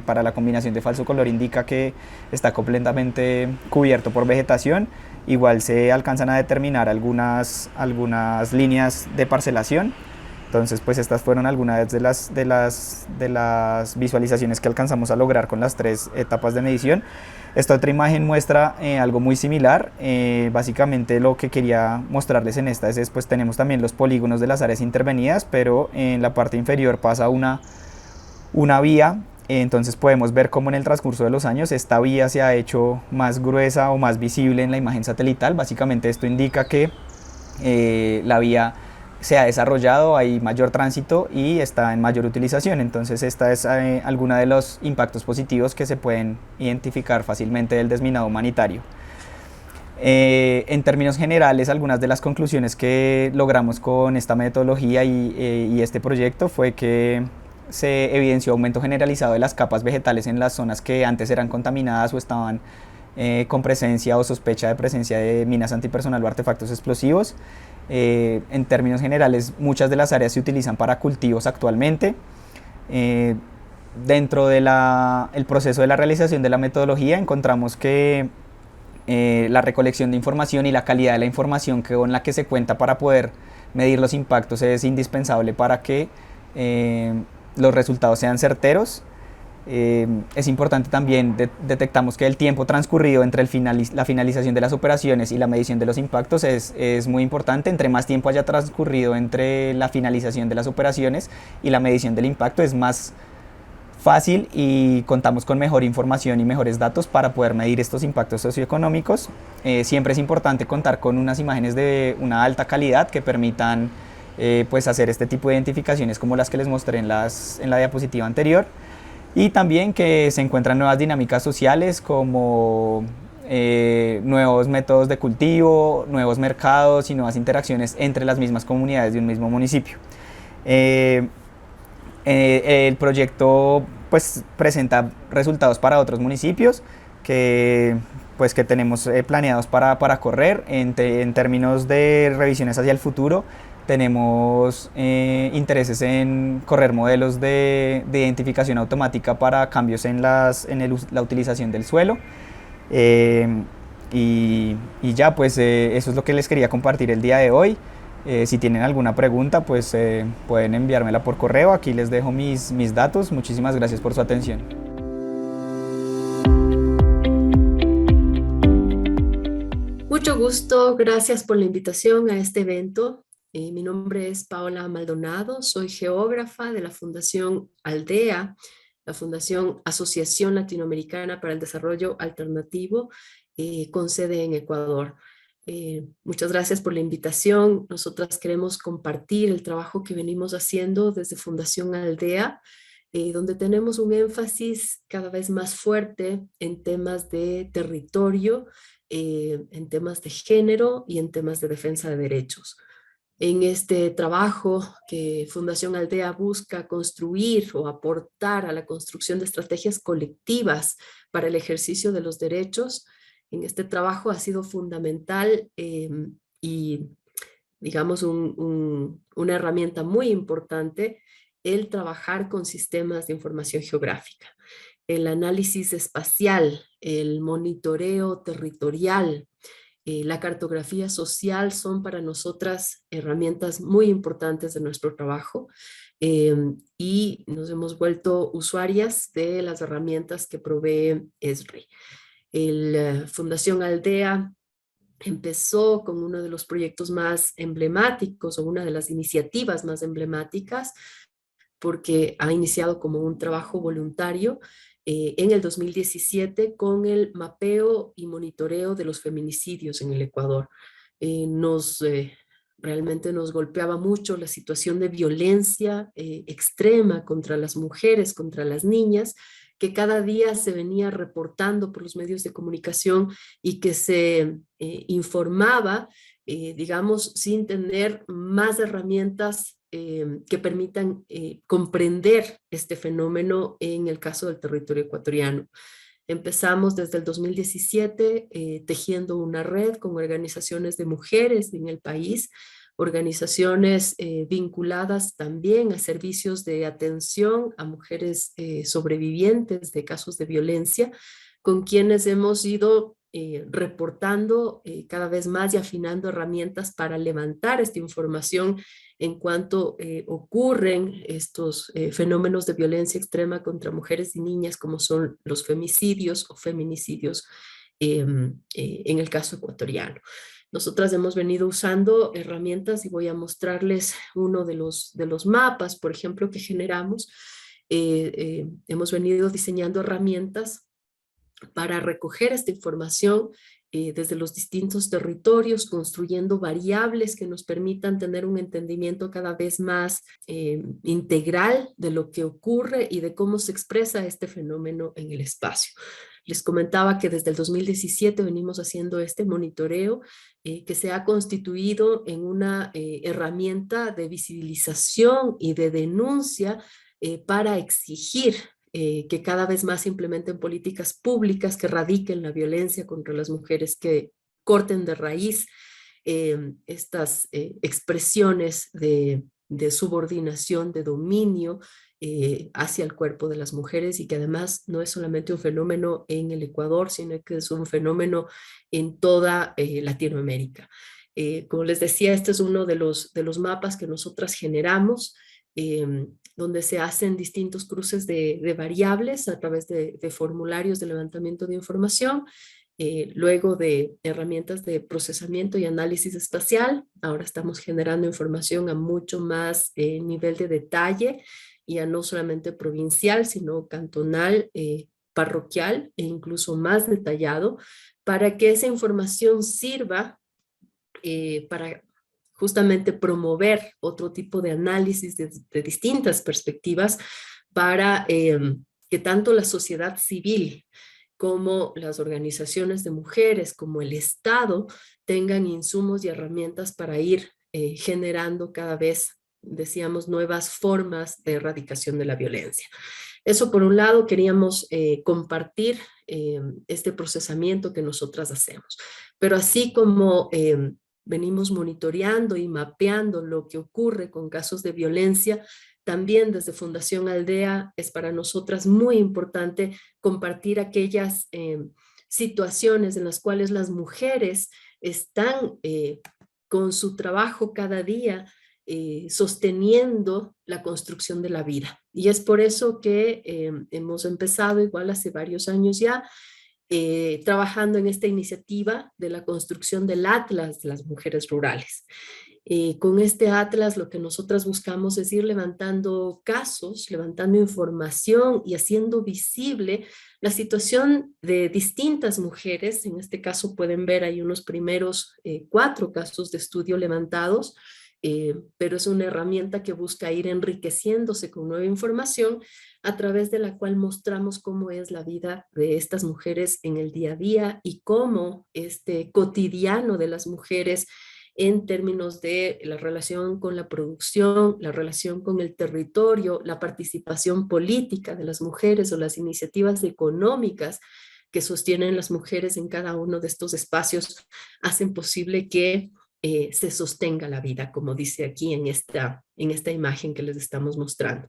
Speaker 7: para la combinación de falso color indica que está completamente cubierto por vegetación. Igual se alcanzan a determinar algunas líneas de parcelación. Entonces, pues estas fueron algunas de las visualizaciones que alcanzamos a lograr con las 3 etapas de medición. Esta otra imagen muestra algo muy similar. Básicamente lo que quería mostrarles en esta es pues tenemos también los polígonos de las áreas intervenidas, pero en la parte inferior pasa una vía. Entonces podemos ver cómo en el transcurso de los años esta vía se ha hecho más gruesa o más visible en la imagen satelital. Básicamente esto indica que la vía se ha desarrollado, hay mayor tránsito y está en mayor utilización. Entonces esta es alguna de los impactos positivos que se pueden identificar fácilmente del desminado humanitario. En términos generales, algunas de las conclusiones que logramos con esta metodología y este proyecto fue que se evidenció aumento generalizado de las capas vegetales en las zonas que antes eran contaminadas o estaban con presencia o sospecha de presencia de minas antipersonal o artefactos explosivos. En términos generales, muchas de las áreas se utilizan para cultivos actualmente. Dentro del proceso de la realización de la metodología encontramos que la recolección de información y la calidad de la información con la que se cuenta para poder medir los impactos es indispensable para que los resultados sean certeros. Es importante también, detectamos que el tiempo transcurrido entre la finalización de las operaciones y la medición de los impactos es muy importante. Entre más tiempo haya transcurrido entre la finalización de las operaciones y la medición del impacto es más fácil y contamos con mejor información y mejores datos para poder medir estos impactos socioeconómicos. Siempre es importante contar con unas imágenes de una alta calidad que permitan pues hacer este tipo de identificaciones como las que les mostré en la diapositiva anterior. Y también que se encuentran nuevas dinámicas sociales como nuevos métodos de cultivo, nuevos mercados y nuevas interacciones entre las mismas comunidades de un mismo municipio. El proyecto pues, presenta resultados para otros municipios que tenemos planeados para correr. En términos de revisiones hacia el futuro, tenemos intereses en correr modelos de identificación automática para cambios en la utilización del suelo. Y ya, pues eso es lo que les quería compartir el día de hoy. Si tienen alguna pregunta, pues pueden enviármela por correo. Aquí les dejo mis datos. Muchísimas gracias por su atención.
Speaker 8: Mucho gusto, gracias por la invitación a este evento. Mi nombre es Paola Maldonado, soy geógrafa de la Fundación Aldea, la Fundación Asociación Latinoamericana para el Desarrollo Alternativo, con sede en Ecuador. Muchas gracias por la invitación. Nosotras queremos compartir el trabajo que venimos haciendo desde Fundación Aldea, donde tenemos un énfasis cada vez más fuerte en temas de territorio, en temas de género y en temas de defensa de derechos. En este trabajo que Fundación Aldea busca construir o aportar a la construcción de estrategias colectivas para el ejercicio de los derechos, en este trabajo ha sido fundamental y digamos una herramienta muy importante el trabajar con sistemas de información geográfica, el análisis espacial, el monitoreo territorial, la cartografía social son para nosotras herramientas muy importantes de nuestro trabajo y nos hemos vuelto usuarias de las herramientas que provee ESRI. Fundación Aldea empezó con uno de los proyectos más emblemáticos o una de las iniciativas más emblemáticas porque ha iniciado como un trabajo voluntario en el 2017 con el mapeo y monitoreo de los feminicidios en el Ecuador. Realmente nos golpeaba mucho la situación de violencia extrema contra las mujeres, contra las niñas, que cada día se venía reportando por los medios de comunicación y que se informaba, digamos, sin tener más herramientas que permitan comprender este fenómeno en el caso del territorio ecuatoriano. Empezamos desde el 2017 tejiendo una red con organizaciones de mujeres en el país, organizaciones vinculadas también a servicios de atención a mujeres sobrevivientes de casos de violencia, con quienes hemos ido reportando cada vez más y afinando herramientas para levantar esta información en cuanto ocurren estos fenómenos de violencia extrema contra mujeres y niñas, como son los femicidios o feminicidios en el caso ecuatoriano. Nosotras hemos venido usando herramientas y voy a mostrarles uno de los mapas, por ejemplo, que generamos. Hemos venido diseñando herramientas para recoger esta información desde los distintos territorios, construyendo variables que nos permitan tener un entendimiento cada vez más integral de lo que ocurre y de cómo se expresa este fenómeno en el espacio. Les comentaba que desde el 2017 venimos haciendo este monitoreo que se ha constituido en una herramienta de visibilización y de denuncia para exigir que cada vez más se implementen políticas públicas que erradiquen la violencia contra las mujeres, que corten de raíz estas expresiones de subordinación, de dominio hacia el cuerpo de las mujeres, y que además no es solamente un fenómeno en el Ecuador, sino que es un fenómeno en toda Latinoamérica. Como les decía, este es uno de los mapas que nosotras generamos, donde se hacen distintos cruces de variables a través de formularios de levantamiento de información, luego de herramientas de procesamiento y análisis espacial. Ahora estamos generando información a mucho más nivel de detalle, ya no solamente provincial, sino cantonal, parroquial e incluso más detallado, para que esa información sirva para justamente promover otro tipo de análisis de distintas perspectivas para que tanto la sociedad civil como las organizaciones de mujeres, como el Estado, tengan insumos y herramientas para ir generando cada vez, decíamos, nuevas formas de erradicación de la violencia. Eso por un lado queríamos compartir este procesamiento que nosotras hacemos. Pero así como venimos monitoreando y mapeando lo que ocurre con casos de violencia, también desde Fundación Aldea es para nosotras muy importante compartir aquellas situaciones en las cuales las mujeres están con su trabajo cada día sosteniendo la construcción de la vida. Y es por eso que hemos empezado, igual hace varios años ya, trabajando en esta iniciativa de la construcción del Atlas de las Mujeres Rurales. Con este Atlas lo que nosotras buscamos es ir levantando casos, levantando información y haciendo visible la situación de distintas mujeres. En este caso pueden ver ahí unos primeros 4 casos de estudio levantados, pero es una herramienta que busca ir enriqueciéndose con nueva información, a través de la cual mostramos cómo es la vida de estas mujeres en el día a día y cómo este cotidiano de las mujeres en términos de la relación con la producción, la relación con el territorio, la participación política de las mujeres o las iniciativas económicas que sostienen las mujeres en cada uno de estos espacios hacen posible que se sostenga la vida, como dice aquí en esta imagen que les estamos mostrando.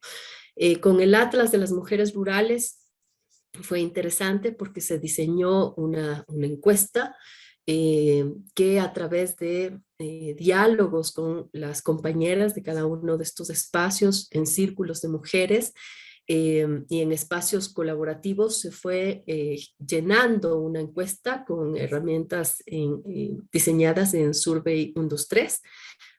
Speaker 8: Con el Atlas de las Mujeres Rurales fue interesante porque se diseñó una encuesta que a través de diálogos con las compañeras de cada uno de estos espacios en círculos de mujeres y en espacios colaborativos se fue llenando una encuesta con herramientas diseñadas en Survey 123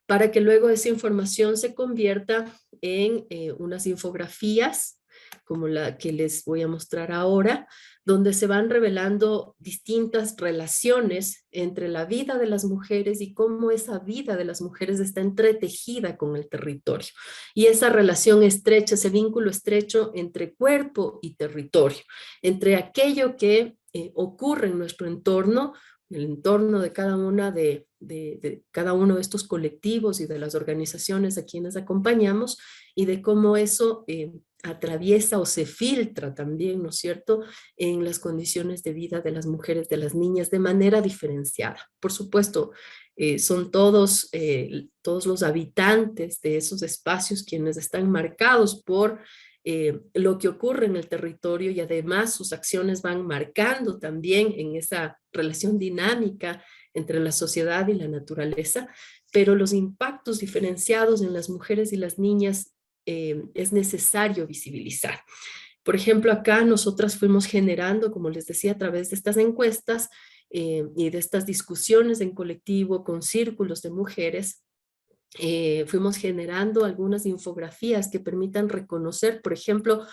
Speaker 8: para que luego esa información se convierta en unas infografías como la que les voy a mostrar ahora, donde se van revelando distintas relaciones entre la vida de las mujeres y cómo esa vida de las mujeres está entretejida con el territorio. Y esa relación estrecha, ese vínculo estrecho entre cuerpo y territorio, entre aquello que ocurre en nuestro entorno, el entorno de cada una de cada uno de estos colectivos y de las organizaciones a quienes acompañamos, y de cómo eso atraviesa o se filtra también, ¿no es cierto?, en las condiciones de vida de las mujeres, de las niñas, de manera diferenciada. Por supuesto, son todos los habitantes de esos espacios quienes están marcados por lo que ocurre en el territorio, y además sus acciones van marcando también en esa relación dinámica entre la sociedad y la naturaleza, pero los impactos diferenciados en las mujeres y las niñas es necesario visibilizar. Por ejemplo, acá nosotras fuimos generando, como les decía, a través de estas encuestas y de estas discusiones en colectivo con círculos de mujeres, fuimos generando algunas infografías que permitan reconocer, por ejemplo,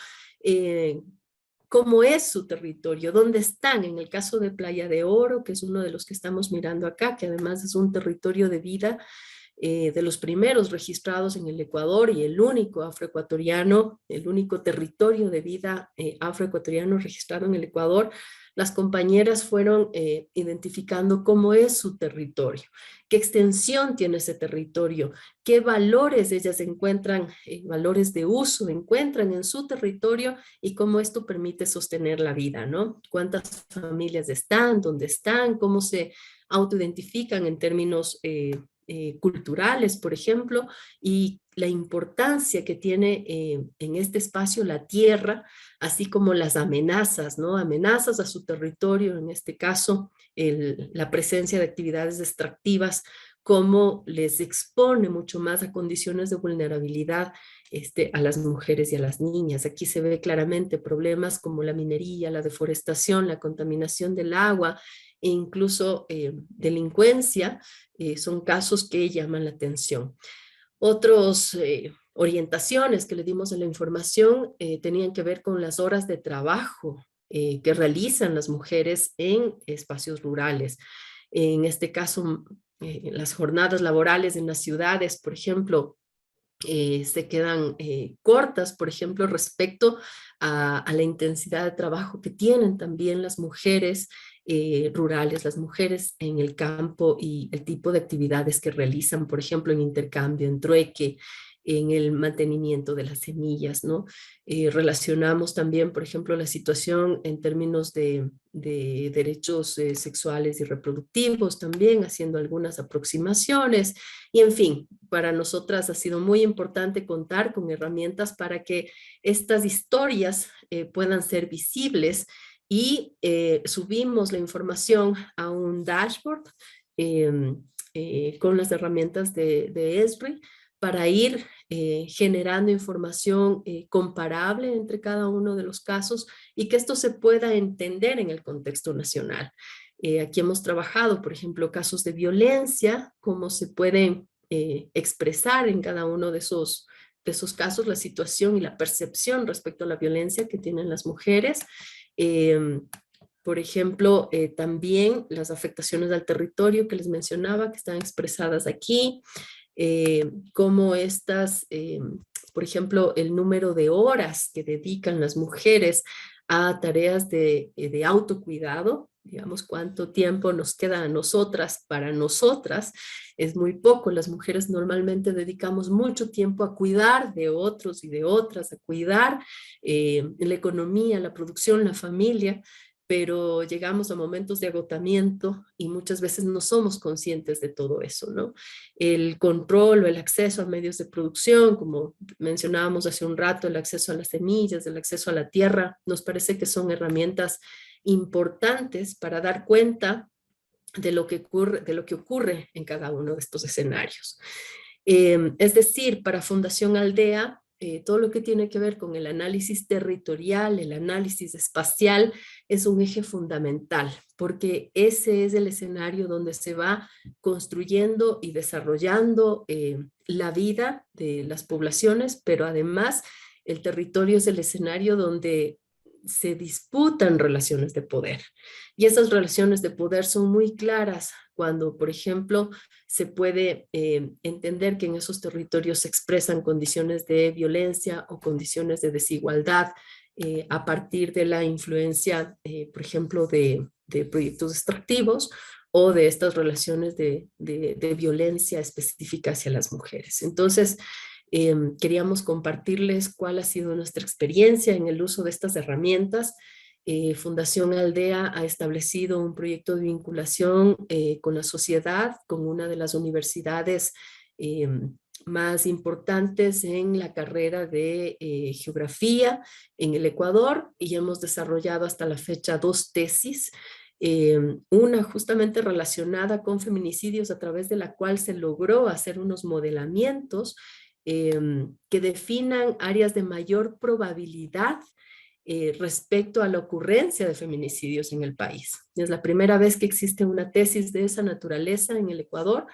Speaker 8: cómo es su territorio, dónde están. En el caso de Playa de Oro, que es uno de los que estamos mirando acá, que además es un territorio de vida, de los primeros registrados en el Ecuador y el único afroecuatoriano, el único territorio de vida afroecuatoriano registrado en el Ecuador. Las compañeras fueron identificando cómo es su territorio, qué extensión tiene ese territorio, qué valores ellas encuentran, valores de uso encuentran en su territorio y cómo esto permite sostener la vida, ¿no? Cuántas familias están, dónde están, cómo se autoidentifican en términos culturales, por ejemplo, y la importancia que tiene en este espacio la tierra, así como las amenazas, ¿no? Amenazas a su territorio, en este caso, la presencia de actividades extractivas, cómo les expone mucho más a condiciones de vulnerabilidad a las mujeres y a las niñas. Aquí se ve claramente problemas como la minería, la deforestación, la contaminación del agua, e incluso delincuencia, son casos que llaman la atención. Otras orientaciones que le dimos a la información tenían que ver con las horas de trabajo que realizan las mujeres en espacios rurales. En este caso, las jornadas laborales en las ciudades, por ejemplo, se quedan cortas, por ejemplo, respecto a la intensidad de trabajo que tienen también las mujeres rurales, las mujeres en el campo y el tipo de actividades que realizan, por ejemplo, en intercambio, en trueque, en el mantenimiento de las semillas, ¿no? Relacionamos también, por ejemplo, la situación en términos de derechos sexuales y reproductivos también, haciendo algunas aproximaciones. Y en fin, para nosotras ha sido muy importante contar con herramientas para que estas historias puedan ser visibles, y subimos la información a un dashboard con las herramientas de Esri para ir generando información comparable entre cada uno de los casos y que esto se pueda entender en el contexto nacional. Aquí hemos trabajado, por ejemplo, casos de violencia, cómo se pueden expresar en cada uno de esos casos la situación y la percepción respecto a la violencia que tienen las mujeres. Por ejemplo, también las afectaciones al territorio que les mencionaba, que están expresadas aquí, cómo estas, por ejemplo, el número de horas que dedican las mujeres a tareas de autocuidado, digamos, cuánto tiempo nos queda a nosotras para nosotras, es muy poco. Las mujeres normalmente dedicamos mucho tiempo a cuidar de otros y de otras, a cuidar la economía, la producción, la familia, pero llegamos a momentos de agotamiento y muchas veces no somos conscientes de todo eso, ¿no? El control o el acceso a medios de producción, como mencionábamos hace un rato, el acceso a las semillas, el acceso a la tierra, nos parece que son herramientas importantes para dar cuenta de lo que ocurre en cada uno de estos escenarios. Es decir, para Fundación Aldea, todo lo que tiene que ver con el análisis territorial, el análisis espacial, es un eje fundamental, porque ese es el escenario donde se va construyendo y desarrollando la vida de las poblaciones, pero además el territorio es el escenario donde se disputan relaciones de poder. Y esas relaciones de poder son muy claras cuando, por ejemplo, se puede entender que en esos territorios se expresan condiciones de violencia o condiciones de desigualdad a partir de la influencia, por ejemplo, de proyectos extractivos o de estas relaciones de violencia específica hacia las mujeres. Entonces, queríamos compartirles cuál ha sido nuestra experiencia en el uso de estas herramientas. Fundación Aldea ha establecido un proyecto de vinculación con la sociedad, con una de las universidades más importantes en la carrera de geografía en el Ecuador, y hemos desarrollado hasta la fecha 2 tesis, una justamente relacionada con feminicidios, a través de la cual se logró hacer unos modelamientos que definan áreas de mayor probabilidad respecto a la ocurrencia de feminicidios en el país. Es la primera vez que existe una tesis de esa naturaleza en el Ecuador,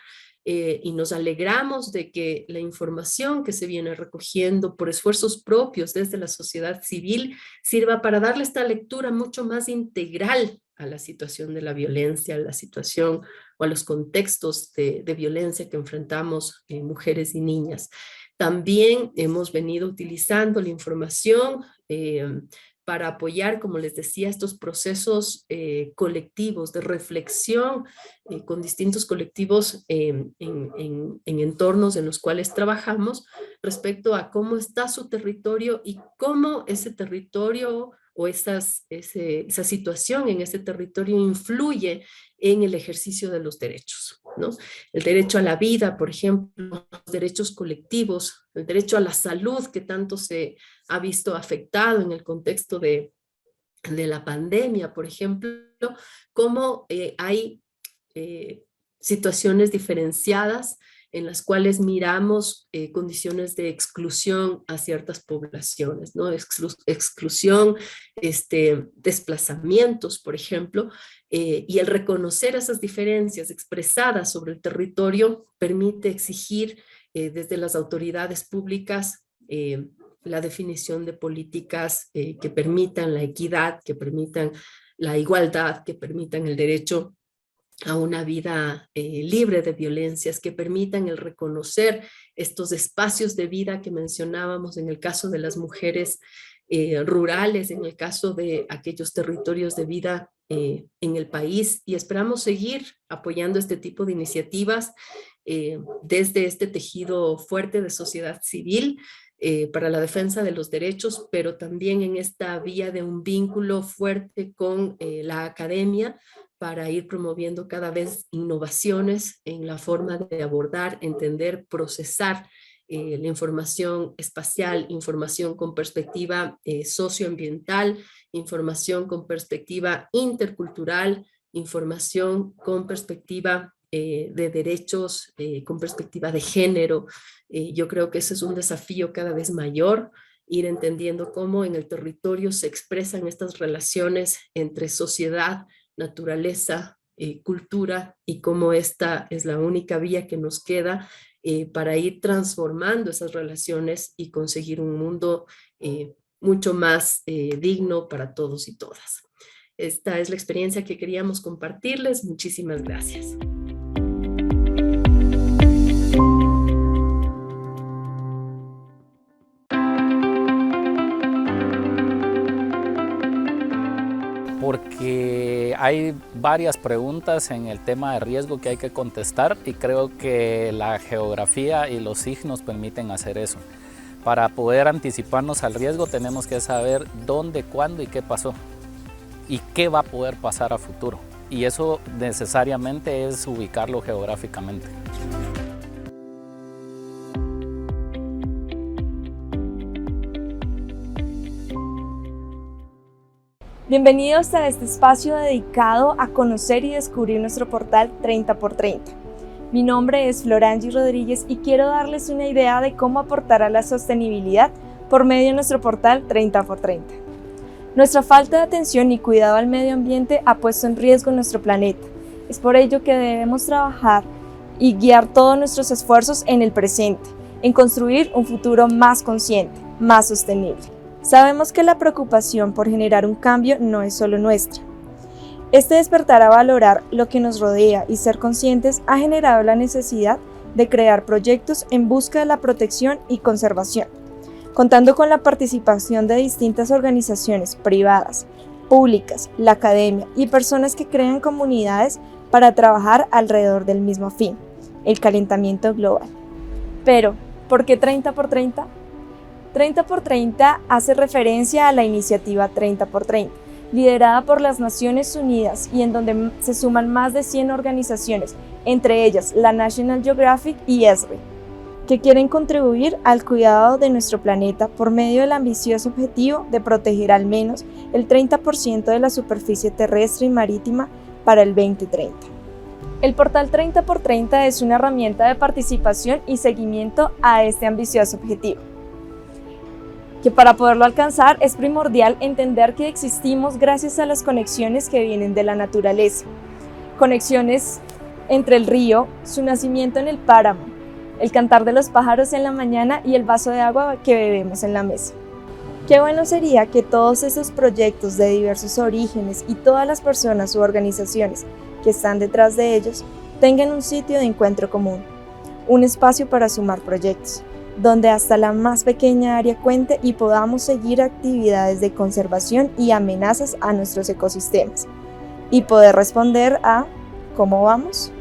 Speaker 8: y nos alegramos de que la información que se viene recogiendo por esfuerzos propios desde la sociedad civil sirva para darle esta lectura mucho más integral a la situación de la violencia, a la situación o a los contextos de violencia que enfrentamos mujeres y niñas. También hemos venido utilizando la información para apoyar, como les decía, estos procesos colectivos de reflexión con distintos colectivos en entornos en los cuales trabajamos, respecto a cómo está su territorio y cómo ese territorio o esa situación en ese territorio influye en el ejercicio de los derechos, ¿no? El derecho a la vida, por ejemplo, los derechos colectivos, el derecho a la salud, que tanto se ha visto afectado en el contexto de la pandemia, por ejemplo, cómo hay situaciones diferenciadas en las cuales miramos condiciones de exclusión a ciertas poblaciones, ¿no? Exclusión, desplazamientos, por ejemplo, y el reconocer esas diferencias expresadas sobre el territorio permite exigir desde las autoridades públicas la definición de políticas que permitan la equidad, que permitan la igualdad, que permitan el derecho a una vida libre de violencias, que permitan el reconocer estos espacios de vida que mencionábamos en el caso de las mujeres rurales, en el caso de aquellos territorios de vida en el país, y esperamos seguir apoyando este tipo de iniciativas desde este tejido fuerte de sociedad civil para la defensa de los derechos, pero también en esta vía de un vínculo fuerte con la academia, para ir promoviendo cada vez innovaciones en la forma de abordar, entender, procesar la información espacial, información con perspectiva socioambiental, información con perspectiva intercultural, información con perspectiva de derechos, con perspectiva de género. Yo creo que ese es un desafío cada vez mayor, ir entendiendo cómo en el territorio se expresan estas relaciones entre sociedad, naturaleza, cultura, y cómo esta es la única vía que nos queda para ir transformando esas relaciones y conseguir un mundo mucho más digno para todos y todas. Esta es la experiencia que queríamos compartirles. Muchísimas gracias.
Speaker 9: Porque hay varias preguntas en el tema de riesgo que hay que contestar, y creo que la geografía y los signos permiten hacer eso. Para poder anticiparnos al riesgo tenemos que saber dónde, cuándo y qué pasó y qué va a poder pasar a futuro, y eso necesariamente es ubicarlo geográficamente.
Speaker 10: Bienvenidos a este espacio dedicado a conocer y descubrir nuestro portal 30x30. Mi nombre es Florangi Rodríguez y quiero darles una idea de cómo aportar a la sostenibilidad por medio de nuestro portal 30x30. Nuestra falta de atención y cuidado al medio ambiente ha puesto en riesgo nuestro planeta. Es por ello que debemos trabajar y guiar todos nuestros esfuerzos en el presente, en construir un futuro más consciente, más sostenible. Sabemos que la preocupación por generar un cambio no es solo nuestra. Este despertar a valorar lo que nos rodea y ser conscientes ha generado la necesidad de crear proyectos en busca de la protección y conservación, contando con la participación de distintas organizaciones privadas, públicas, la academia y personas que crean comunidades para trabajar alrededor del mismo fin, el calentamiento global. Pero, ¿por qué 30x30? 30x30 hace referencia a la iniciativa 30x30, liderada por las Naciones Unidas y en donde se suman más de 100 organizaciones, entre ellas la National Geographic y ESRI. que quieren contribuir al cuidado de nuestro planeta por medio del ambicioso objetivo de proteger al menos el 30% de la superficie terrestre y marítima para el 2030. El portal 30x30 es una herramienta de participación y seguimiento a este ambicioso objetivo, que para poderlo alcanzar es primordial entender que existimos gracias a las conexiones que vienen de la naturaleza. Conexiones entre el río, su nacimiento en el páramo, el cantar de los pájaros en la mañana y el vaso de agua que bebemos en la mesa. Qué bueno sería que todos esos proyectos de diversos orígenes y todas las personas u organizaciones que están detrás de ellos tengan un sitio de encuentro común, un espacio para sumar proyectos, donde hasta la más pequeña área cuente y podamos seguir actividades de conservación y amenazas a nuestros ecosistemas, y poder responder a ¿cómo vamos?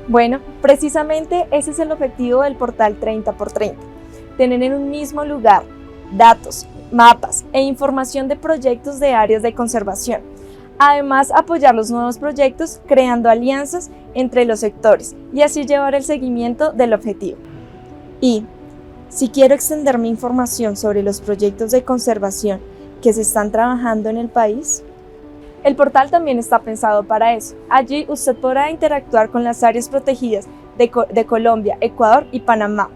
Speaker 10: Bueno, precisamente ese es el objetivo del portal 30x30, tener en un mismo lugar datos, mapas e información de proyectos de áreas de conservación. Además, apoyar los nuevos proyectos creando alianzas entre los sectores y así llevar el seguimiento del objetivo. Y si quiero extender mi información sobre los proyectos de conservación que se están trabajando en el país, el portal también está pensado para eso. Allí usted podrá interactuar con las áreas protegidas de Colombia, Ecuador y Panamá,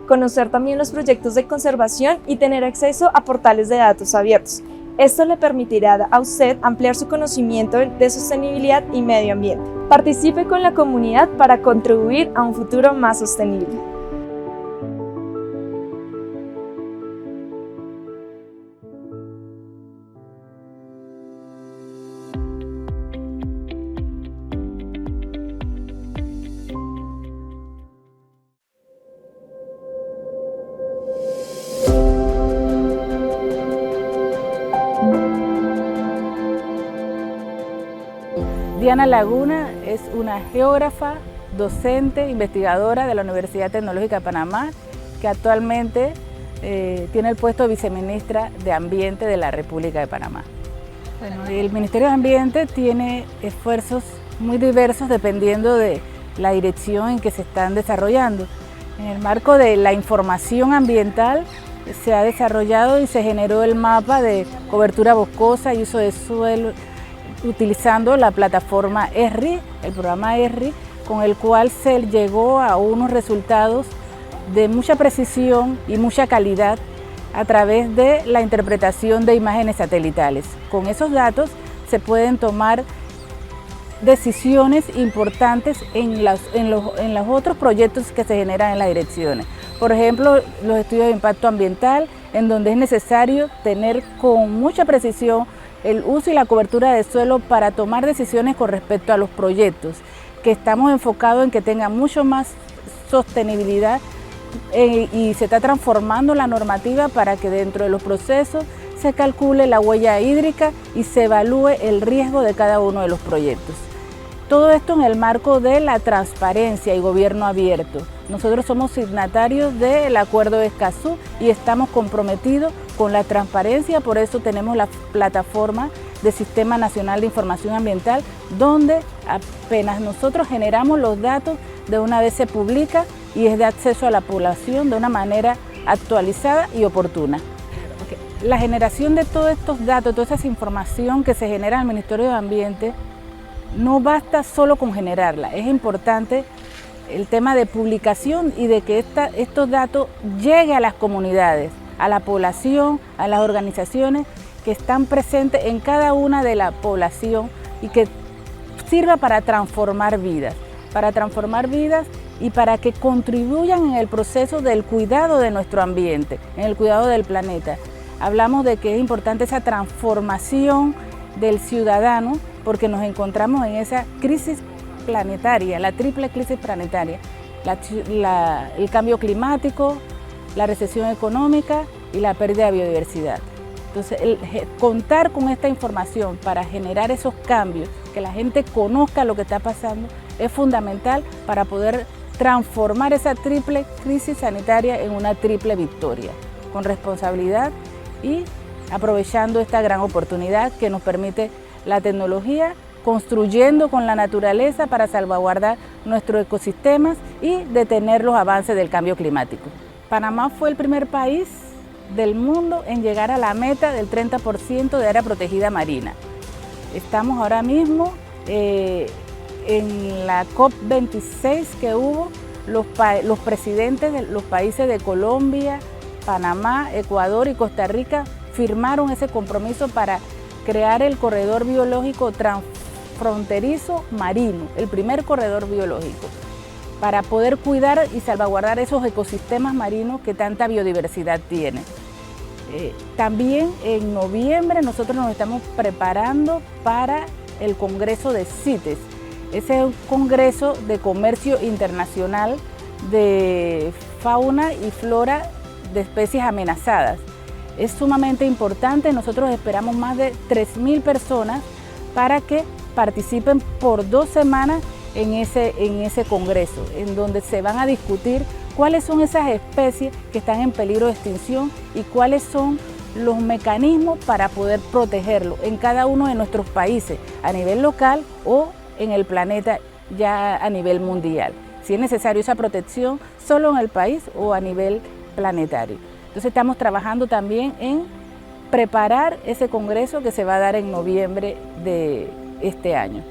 Speaker 10: conocer también los proyectos de conservación y tener acceso a portales de datos abiertos. Esto le permitirá a usted ampliar su conocimiento de sostenibilidad y medio ambiente. Participe con la comunidad para contribuir a un futuro más sostenible.
Speaker 11: Diana Laguna es una geógrafa, docente, investigadora de la Universidad Tecnológica de Panamá, que actualmente tiene el puesto de viceministra de Ambiente de la República de Panamá. Bueno, el Ministerio de Ambiente tiene esfuerzos muy diversos dependiendo de la dirección en que se están desarrollando. En el marco de la información ambiental se ha desarrollado y se generó el mapa de cobertura boscosa y uso de suelo, utilizando la plataforma ESRI, el programa ESRI, con el cual se llegó a unos resultados de mucha precisión y mucha calidad a través de la interpretación de imágenes satelitales. Con esos datos se pueden tomar decisiones importantes en los otros proyectos que se generan en las direcciones. Por ejemplo, los estudios de impacto ambiental, en donde es necesario tener con mucha precisión el uso y la cobertura de suelo para tomar decisiones con respecto a los proyectos, que estamos enfocados en que tengan mucho más sostenibilidad y se está transformando la normativa para que dentro de los procesos se calcule la huella hídrica y se evalúe el riesgo de cada uno de los proyectos. Todo esto en el marco de la transparencia y gobierno abierto. Nosotros somos signatarios del Acuerdo de Escazú y estamos comprometidos con la transparencia, por eso tenemos la plataforma de Sistema Nacional de Información Ambiental, donde apenas nosotros generamos los datos, de una vez se publica y es de acceso a la población de una manera actualizada y oportuna. La generación de todos estos datos, toda esa información que se genera en el Ministerio de Ambiente, no basta solo con generarla, es importante el tema de publicación y de que estos datos lleguen a las comunidades, a la población, a las organizaciones que están presentes en cada una de la población y que sirva para transformar vidas y para que contribuyan en el proceso del cuidado de nuestro ambiente, en el cuidado del planeta. Hablamos de que es importante esa transformación del ciudadano porque nos encontramos en esa crisis planetaria, la triple crisis planetaria, el cambio climático, la recesión económica y la pérdida de biodiversidad. Entonces, contar con esta información para generar esos cambios, que la gente conozca lo que está pasando, es fundamental para poder transformar esa triple crisis sanitaria en una triple victoria, con responsabilidad y aprovechando esta gran oportunidad que nos permite la tecnología construyendo con la naturaleza para salvaguardar nuestros ecosistemas y detener los avances del cambio climático. Panamá fue el primer país del mundo en llegar a la meta del 30% de área protegida marina. Estamos ahora mismo en la COP26 que hubo, los presidentes de los países de Colombia, Panamá, Ecuador y Costa Rica firmaron ese compromiso para crear el corredor biológico transfronterizo marino, el primer corredor biológico, para poder cuidar y salvaguardar esos ecosistemas marinos que tanta biodiversidad tienen. También en noviembre nosotros nos estamos preparando para el Congreso de CITES. Ese es un Congreso de Comercio Internacional de fauna y flora de especies amenazadas. Es sumamente importante, nosotros esperamos más de 3.000 personas para que participen por 2 semanas en ese congreso, en donde se van a discutir cuáles son esas especies que están en peligro de extinción y cuáles son los mecanismos para poder protegerlo en cada uno de nuestros países, a nivel local o en el planeta ya a nivel mundial. Si es necesario esa protección solo en el país o a nivel planetario. Entonces estamos trabajando también en preparar ese congreso que se va a dar en noviembre de este año.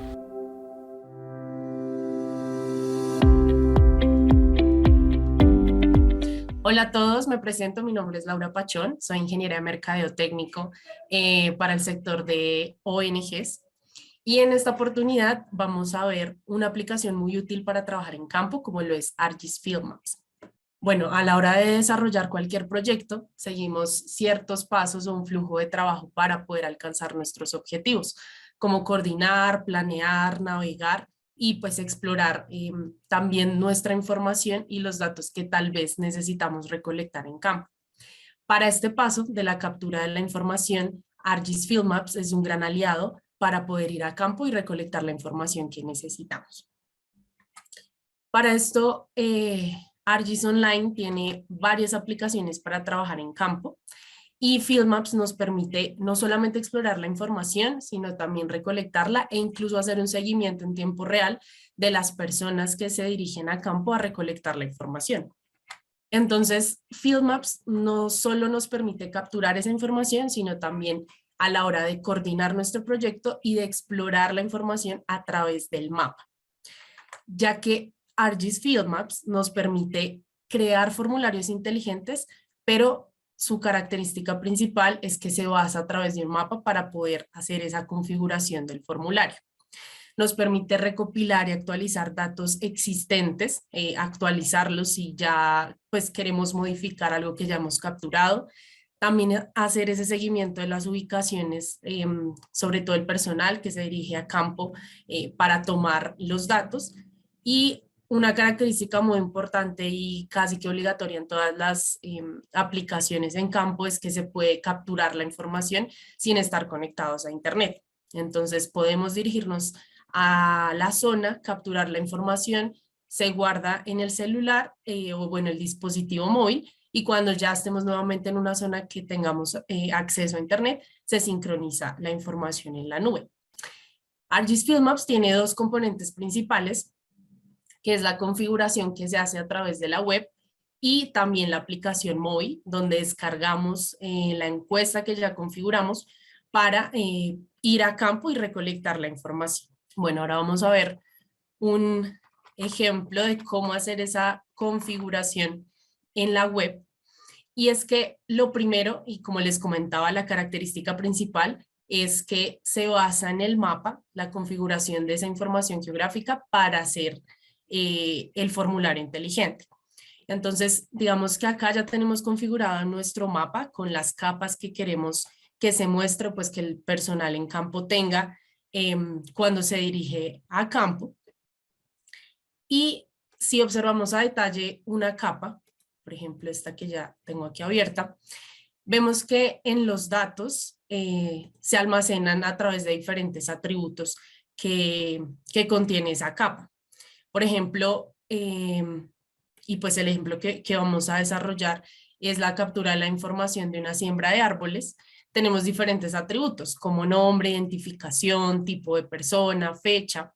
Speaker 12: Hola a todos, me presento, mi nombre es Laura Pachón, soy ingeniera de mercadeo técnico para el sector de ONGs y en esta oportunidad vamos a ver una aplicación muy útil para trabajar en campo como lo es ArcGIS Field Maps. Bueno, a la hora de desarrollar cualquier proyecto, seguimos ciertos pasos o un flujo de trabajo para poder alcanzar nuestros objetivos, como coordinar, planear, navegar y pues explorar también nuestra información y los datos que tal vez necesitamos recolectar en campo. Para este paso de la captura de la información, ArcGIS Field Maps es un gran aliado para poder ir a campo y recolectar la información que necesitamos. Para esto, ArcGIS Online tiene varias aplicaciones para trabajar en campo y Field Maps nos permite no solamente explorar la información, sino también recolectarla e incluso hacer un seguimiento en tiempo real de las personas que se dirigen a campo a recolectar la información. Entonces, Field Maps no solo nos permite capturar esa información, sino también a la hora de coordinar nuestro proyecto y de explorar la información a través del mapa, ya que ArcGIS Field Maps nos permite crear formularios inteligentes, pero su característica principal es que se basa a través de un mapa para poder hacer esa configuración del formulario. Nos permite recopilar y actualizar datos existentes, actualizarlos si ya pues, queremos modificar algo que ya hemos capturado. También hacer ese seguimiento de las ubicaciones, sobre todo el personal que se dirige a campo para tomar los datos. Y una característica muy importante y casi que obligatoria en todas las aplicaciones en campo es que se puede capturar la información sin estar conectados a internet. Entonces podemos dirigirnos a la zona, capturar la información, se guarda en el celular o bueno, el dispositivo móvil y cuando ya estemos nuevamente en una zona que tengamos acceso a internet, se sincroniza la información en la nube. ArcGIS Field Maps tiene 2 componentes principales, que es la configuración que se hace a través de la web y también la aplicación móvil, donde descargamos la encuesta que ya configuramos para ir a campo y recolectar la información. Bueno, ahora vamos a ver un ejemplo de cómo hacer esa configuración en la web. Y es que lo primero, y como les comentaba, la característica principal es que se basa en el mapa, la configuración de esa información geográfica para hacer el formulario inteligente. Entonces, digamos que acá ya tenemos configurado nuestro mapa con las capas que queremos que se muestre, pues que el personal en campo tenga cuando se dirige a campo. Y si observamos a detalle una capa, por ejemplo esta que ya tengo aquí abierta, vemos que en los datos se almacenan a través de diferentes atributos que contiene esa capa. Por ejemplo, y pues el ejemplo que vamos a desarrollar es la captura de la información de una siembra de árboles. tenemos diferentes atributos como nombre, identificación, tipo de persona, fecha,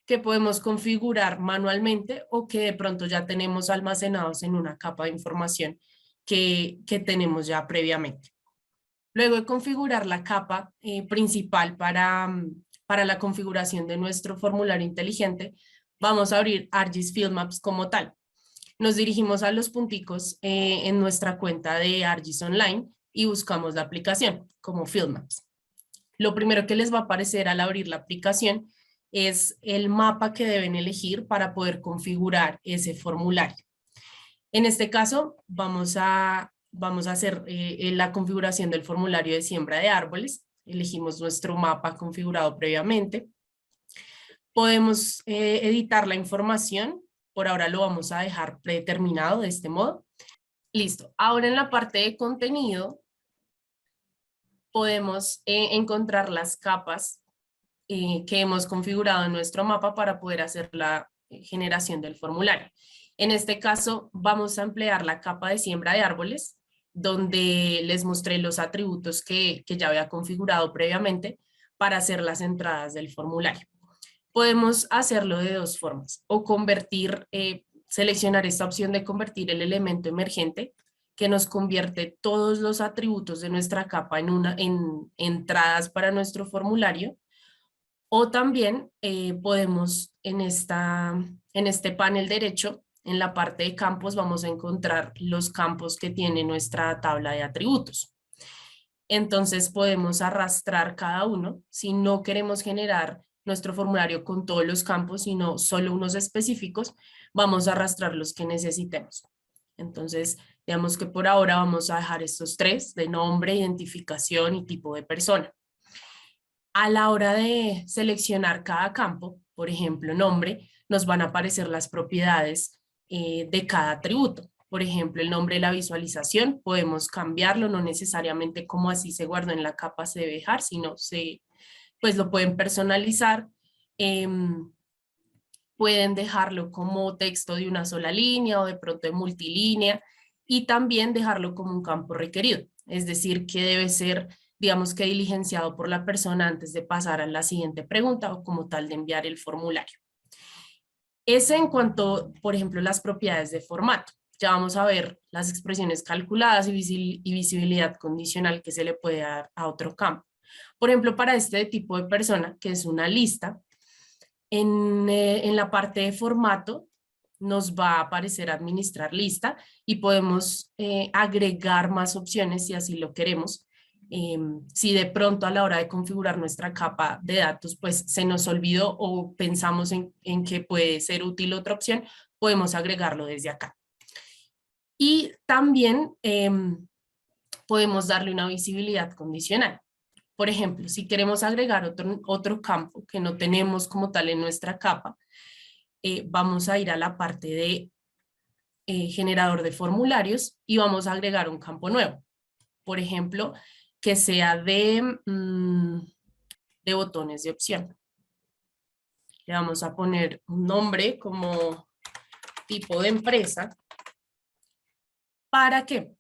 Speaker 12: que podemos configurar manualmente o que de pronto ya tenemos almacenados en una capa de información que tenemos ya previamente. Luego de configurar la capa principal para la configuración de nuestro formulario inteligente, vamos a abrir ArcGIS Field Maps como tal. Nos dirigimos a los punticos en nuestra cuenta de ArcGIS Online y buscamos la aplicación como Field Maps. Lo primero que les va a aparecer al abrir la aplicación es el mapa que deben elegir para poder configurar ese formulario. En este caso, vamos a hacer la configuración del formulario de siembra de árboles. Elegimos nuestro mapa configurado previamente. Podemos editar la información. Por ahora lo vamos a dejar predeterminado de este modo. Listo. Ahora en la parte de contenido podemos encontrar las capas que hemos configurado en nuestro mapa para poder hacer la generación del formulario. En este caso vamos a emplear la capa de siembra de árboles, donde les mostré los atributos que ya había configurado previamente para hacer las entradas del formulario. Podemos hacerlo de dos formas, o convertir, seleccionar esta opción de convertir el elemento emergente, que nos convierte todos los atributos de nuestra capa en entradas para nuestro formulario, o también podemos en este panel derecho, en la parte de campos, vamos a encontrar los campos que tiene nuestra tabla de atributos. Entonces podemos arrastrar cada uno. Si no queremos generar nuestro formulario con todos los campos, sino solo unos específicos, vamos a arrastrar los que necesitemos. Entonces, digamos que por ahora vamos a dejar estos tres, de nombre, identificación y tipo de persona. A la hora de seleccionar cada campo, por ejemplo, nombre, nos van a aparecer las propiedades de cada atributo. Por ejemplo, el nombre de la visualización, podemos cambiarlo, no necesariamente como así se guardó en la capa se debe dejar, sino pues lo pueden personalizar. Pueden dejarlo como texto de una sola línea o de pronto de multilínea, y también dejarlo como un campo requerido, es decir, que debe ser, digamos que diligenciado por la persona antes de pasar a la siguiente pregunta o como tal de enviar el formulario. Ese en cuanto, por ejemplo, las propiedades de formato. Ya vamos a ver las expresiones calculadas y visibilidad condicional que se le puede dar a otro campo. Por ejemplo, para este tipo de persona, que es una lista, en la parte de formato nos va a aparecer administrar lista y podemos agregar más opciones si así lo queremos. Si de pronto a la hora de configurar nuestra capa de datos pues se nos olvidó o pensamos en que puede ser útil otra opción, podemos agregarlo desde acá. Y también podemos darle una visibilidad condicional. Por ejemplo, si queremos agregar otro campo que no tenemos como tal en nuestra capa, vamos a ir a la parte de generador de formularios y vamos a agregar un campo nuevo. Por ejemplo, que sea de botones de opción. Le vamos a poner un nombre como tipo de empresa. ¿Para qué?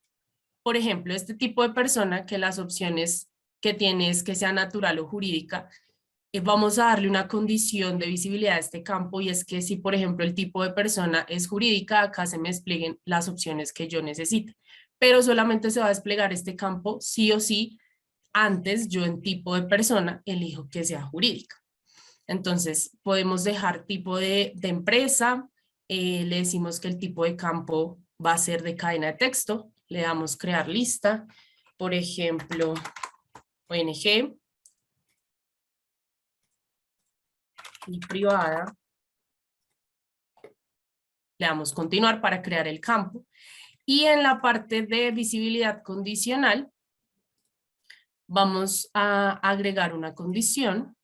Speaker 12: Por ejemplo, este tipo de persona que las opciones que tiene es que sea natural o jurídica, vamos a darle una condición de visibilidad a este campo, y es que si, por ejemplo, el tipo de persona es jurídica, acá se me desplieguen las opciones que yo necesite. Pero solamente se va a desplegar este campo sí o sí. Antes yo en tipo de persona elijo que sea jurídica. Entonces podemos dejar tipo de empresa, le decimos que el tipo de campo va a ser de cadena de texto, le damos crear lista, por ejemplo, ONG y privada, le damos continuar para crear el campo, y en la parte de visibilidad condicional vamos a agregar una condición.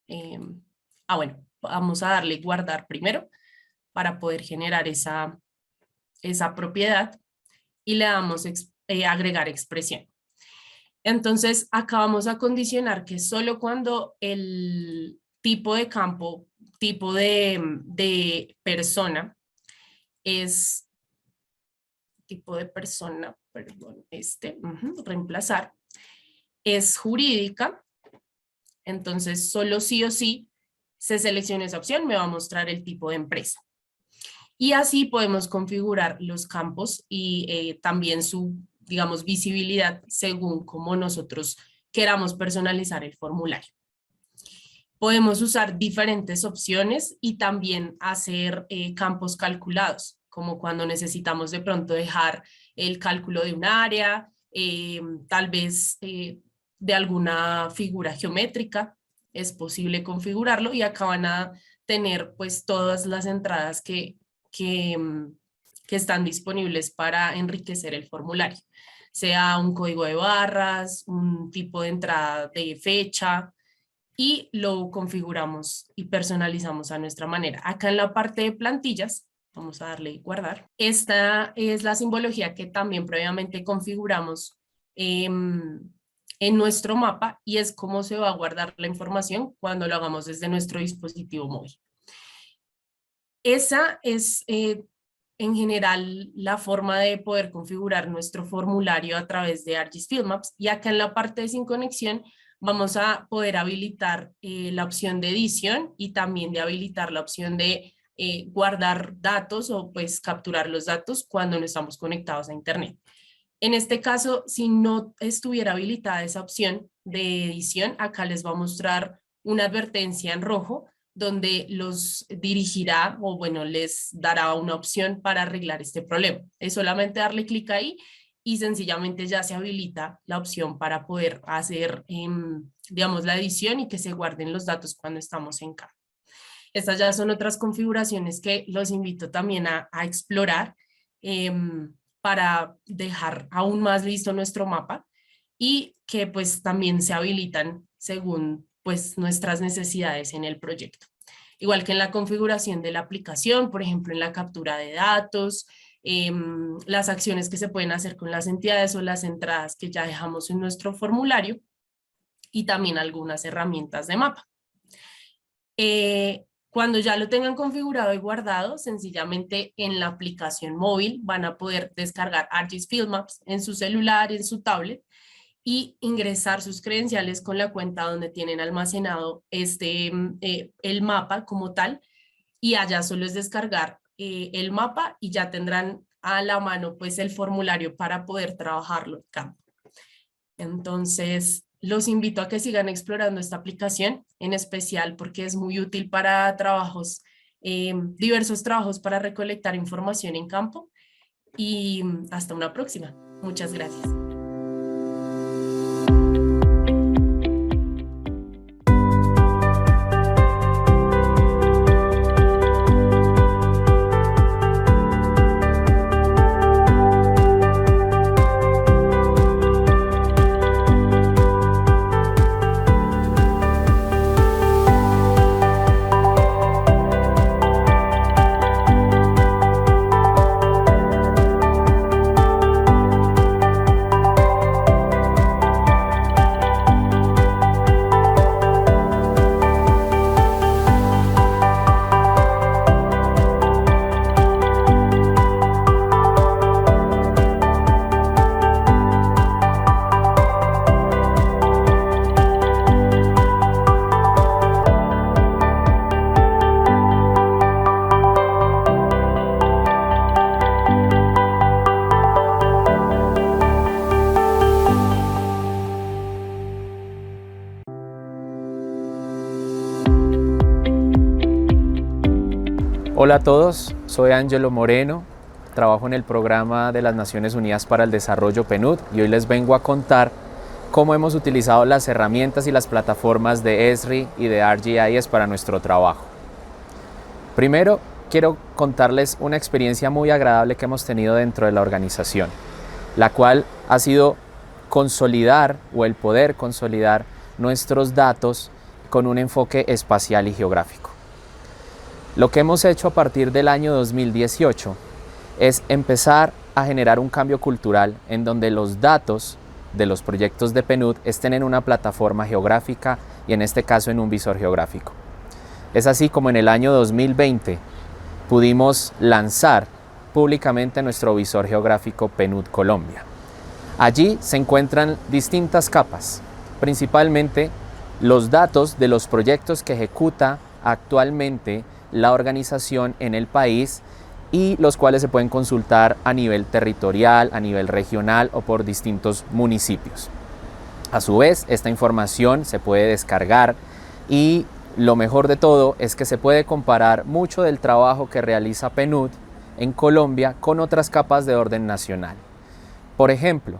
Speaker 12: Bueno, vamos a darle guardar primero para poder generar esa propiedad, y le damos agregar expresión. Entonces acá vamos a condicionar que solo cuando el tipo de campo, tipo de persona es tipo de persona, perdón, reemplazar. es jurídica, entonces solo sí o sí se selecciona esa opción, me va a mostrar el tipo de empresa. Y así podemos configurar los campos y también su, digamos, visibilidad según cómo nosotros queramos personalizar el formulario. Podemos usar diferentes opciones y también hacer campos calculados, como cuando necesitamos de pronto dejar el cálculo de un área, tal vez de alguna figura geométrica, es posible configurarlo y acá van a tener pues todas las entradas que están disponibles para enriquecer el formulario, sea un código de barras, un tipo de entrada de fecha, y lo configuramos y personalizamos a nuestra manera. Acá en la parte de plantillas, vamos a darle guardar. Esta es la simbología que también previamente configuramos en nuestro mapa y es cómo se va a guardar la información cuando lo hagamos desde nuestro dispositivo móvil. Esa es en general la forma de poder configurar nuestro formulario a través de ArcGIS Field Maps, y acá en la parte de sin conexión vamos a poder habilitar la opción de edición y también de habilitar la opción de guardar datos o pues capturar los datos cuando no estamos conectados a internet. En este caso, si no estuviera habilitada esa opción de edición, acá les va a mostrar una advertencia en rojo donde los dirigirá o bueno, les dará una opción para arreglar este problema. Es solamente darle clic ahí y sencillamente ya se habilita la opción para poder hacer, digamos, la edición y que se guarden los datos cuando estamos en campo. Estas ya son otras configuraciones que los invito también a explorar para dejar aún más listo nuestro mapa y que pues también se habilitan según pues nuestras necesidades en el proyecto. Igual que en la configuración de la aplicación, por ejemplo, en la captura de datos, las acciones que se pueden hacer con las entidades o las entradas que ya dejamos en nuestro formulario y también algunas herramientas de mapa. Cuando ya lo tengan configurado y guardado, sencillamente en la aplicación móvil van a poder descargar ArcGIS Field Maps en su celular, en su tablet y ingresar sus credenciales con la cuenta donde tienen almacenado el mapa como tal, y allá solo es descargar el mapa y ya tendrán a la mano pues el formulario para poder trabajarlo en campo. Entonces los invito a que sigan explorando esta aplicación, en especial porque es muy útil para trabajos, diversos trabajos para recolectar información en campo, y hasta una próxima. Muchas gracias.
Speaker 1: Hola a todos, soy Ángelo Moreno, trabajo en el programa de las Naciones Unidas para el Desarrollo PNUD y hoy les vengo a contar cómo hemos utilizado las herramientas y las plataformas de Esri y de ArcGIS para nuestro trabajo. Primero, quiero contarles una experiencia muy agradable que hemos tenido dentro de la organización, la cual ha sido consolidar o el poder consolidar nuestros datos con un enfoque espacial y geográfico. Lo que hemos hecho a partir del año 2018 es empezar a generar un cambio cultural en donde los datos de los proyectos de PNUD estén en una plataforma geográfica y en este caso en un visor geográfico. Es así como en el año 2020 pudimos lanzar públicamente nuestro visor geográfico PNUD Colombia. Allí se encuentran distintas capas
Speaker 13: principalmente los datos de los proyectos que ejecuta actualmente la organización en el país y los cuales se pueden consultar a nivel territorial, a nivel regional o por distintos municipios. A su vez, esta información se puede descargar y lo mejor de todo es que se puede comparar mucho del trabajo que realiza PNUD en Colombia con otras capas de orden nacional. Por ejemplo,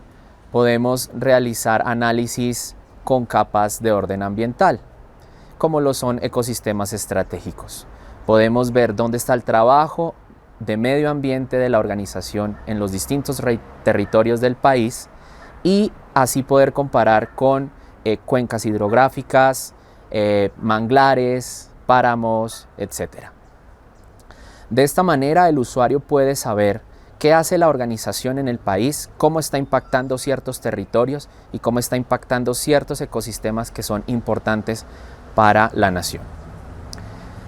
Speaker 13: podemos realizar análisis con capas de orden ambiental, como lo son ecosistemas estratégicos. Podemos ver dónde está el trabajo de medio ambiente de la organización en los distintos territorios del país y así poder comparar con cuencas hidrográficas, manglares, páramos, etc. De esta manera el usuario puede saber qué hace la organización en el país, cómo está impactando ciertos territorios y cómo está impactando ciertos ecosistemas que son importantes para la nación.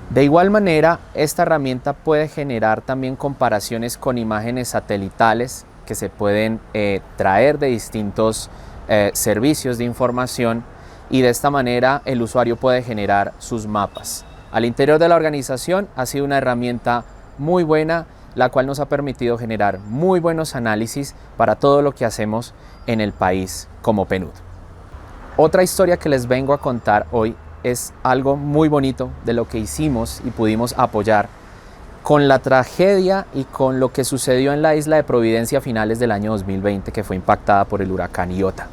Speaker 13: De igual manera, esta herramienta puede generar también comparaciones con imágenes satelitales que se pueden traer de distintos servicios de información y de esta manera el usuario puede generar sus mapas. Al interior de la organización ha sido una herramienta muy buena, la cual nos ha permitido generar muy buenos análisis para todo lo que hacemos en el país como PNUD. Otra historia que les vengo a contar hoy es algo muy bonito de lo que hicimos y pudimos apoyar con la tragedia y con lo que sucedió en la isla de Providencia a finales del año 2020, que fue impactada por el huracán Iota.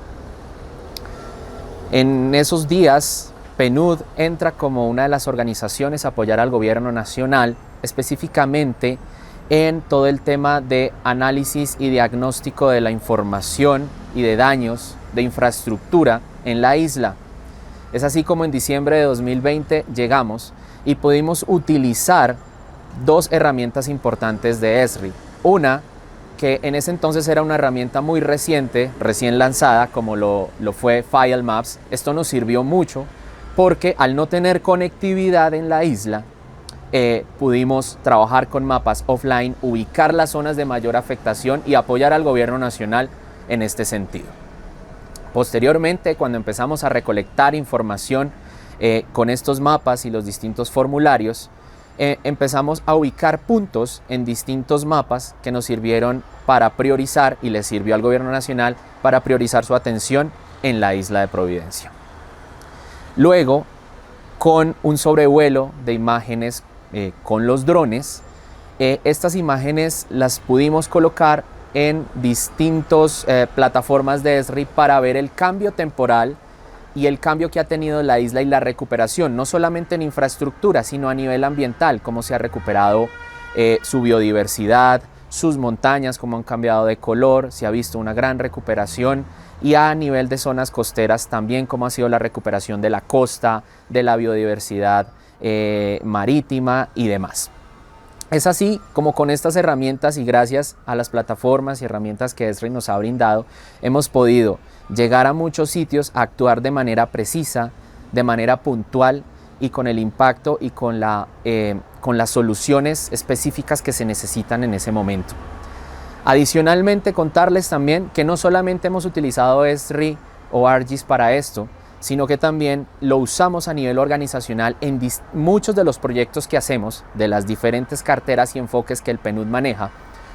Speaker 13: En esos días, PNUD entra como una de las organizaciones a apoyar al gobierno nacional, específicamente en todo el tema de análisis y diagnóstico de la información y de daños de infraestructura en la isla. Es así como en diciembre de 2020 llegamos y pudimos utilizar dos herramientas importantes de Esri. Una, que en ese entonces era una herramienta muy reciente, recién lanzada, como lo fue File Maps. Esto nos sirvió mucho porque al no tener conectividad en la isla, pudimos trabajar con mapas offline, ubicar las zonas de mayor afectación y apoyar al gobierno nacional en este sentido. Posteriormente, cuando empezamos a recolectar información con estos mapas y los distintos formularios, empezamos a ubicar puntos en distintos mapas que nos sirvieron para priorizar y le sirvió al gobierno nacional para priorizar su atención en la isla de Providencia. Luego, con un sobrevuelo de imágenes con los drones, estas imágenes las pudimos colocar en distintas plataformas de Esri para ver el cambio temporal y el cambio que ha tenido la isla y la recuperación, no solamente en infraestructura, sino a nivel ambiental, cómo se ha recuperado su biodiversidad, sus montañas, cómo han cambiado de color, se ha visto una gran recuperación, y a nivel de zonas costeras también cómo ha sido la recuperación de la costa, de la biodiversidad marítima y demás. Es así como con estas herramientas y gracias a las plataformas y herramientas que Esri nos ha brindado, hemos podido llegar a muchos sitios, a actuar de manera precisa, de manera puntual y con el impacto y con las soluciones específicas que se necesitan en ese momento. Adicionalmente, contarles también que no solamente hemos utilizado Esri o ArcGIS para esto, sino que también lo usamos a nivel organizacional en muchos de los proyectos que hacemos, de las diferentes carteras y enfoques que el PNUD maneja,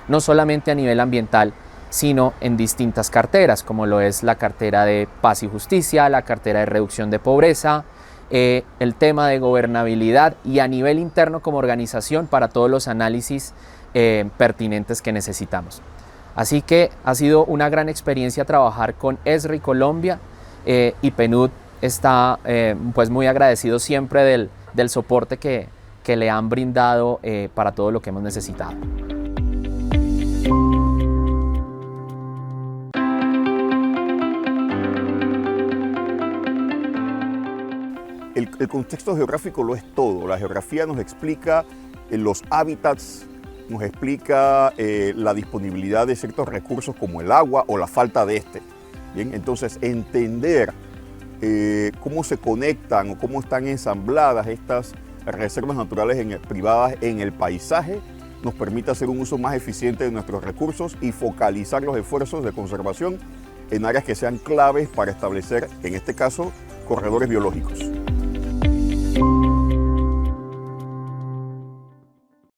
Speaker 13: no solamente a nivel ambiental, sino en distintas carteras, como lo es la cartera de paz y justicia, la cartera de reducción de pobreza, el tema de gobernabilidad y a nivel interno como organización para todos los análisis pertinentes que necesitamos. Así que ha sido una gran experiencia trabajar con Esri Colombia y PNUD está pues muy agradecido siempre del soporte que le han brindado para todo lo que hemos necesitado.
Speaker 14: El contexto geográfico lo es todo. La geografía nos explica los hábitats, nos explica la disponibilidad de ciertos recursos como el agua o la falta de este. Bien, entonces entender cómo se conectan o cómo están ensambladas estas reservas naturales privadas en el paisaje nos permite hacer un uso más eficiente de nuestros recursos y focalizar los esfuerzos de conservación en áreas que sean claves para establecer, en este caso, corredores biológicos.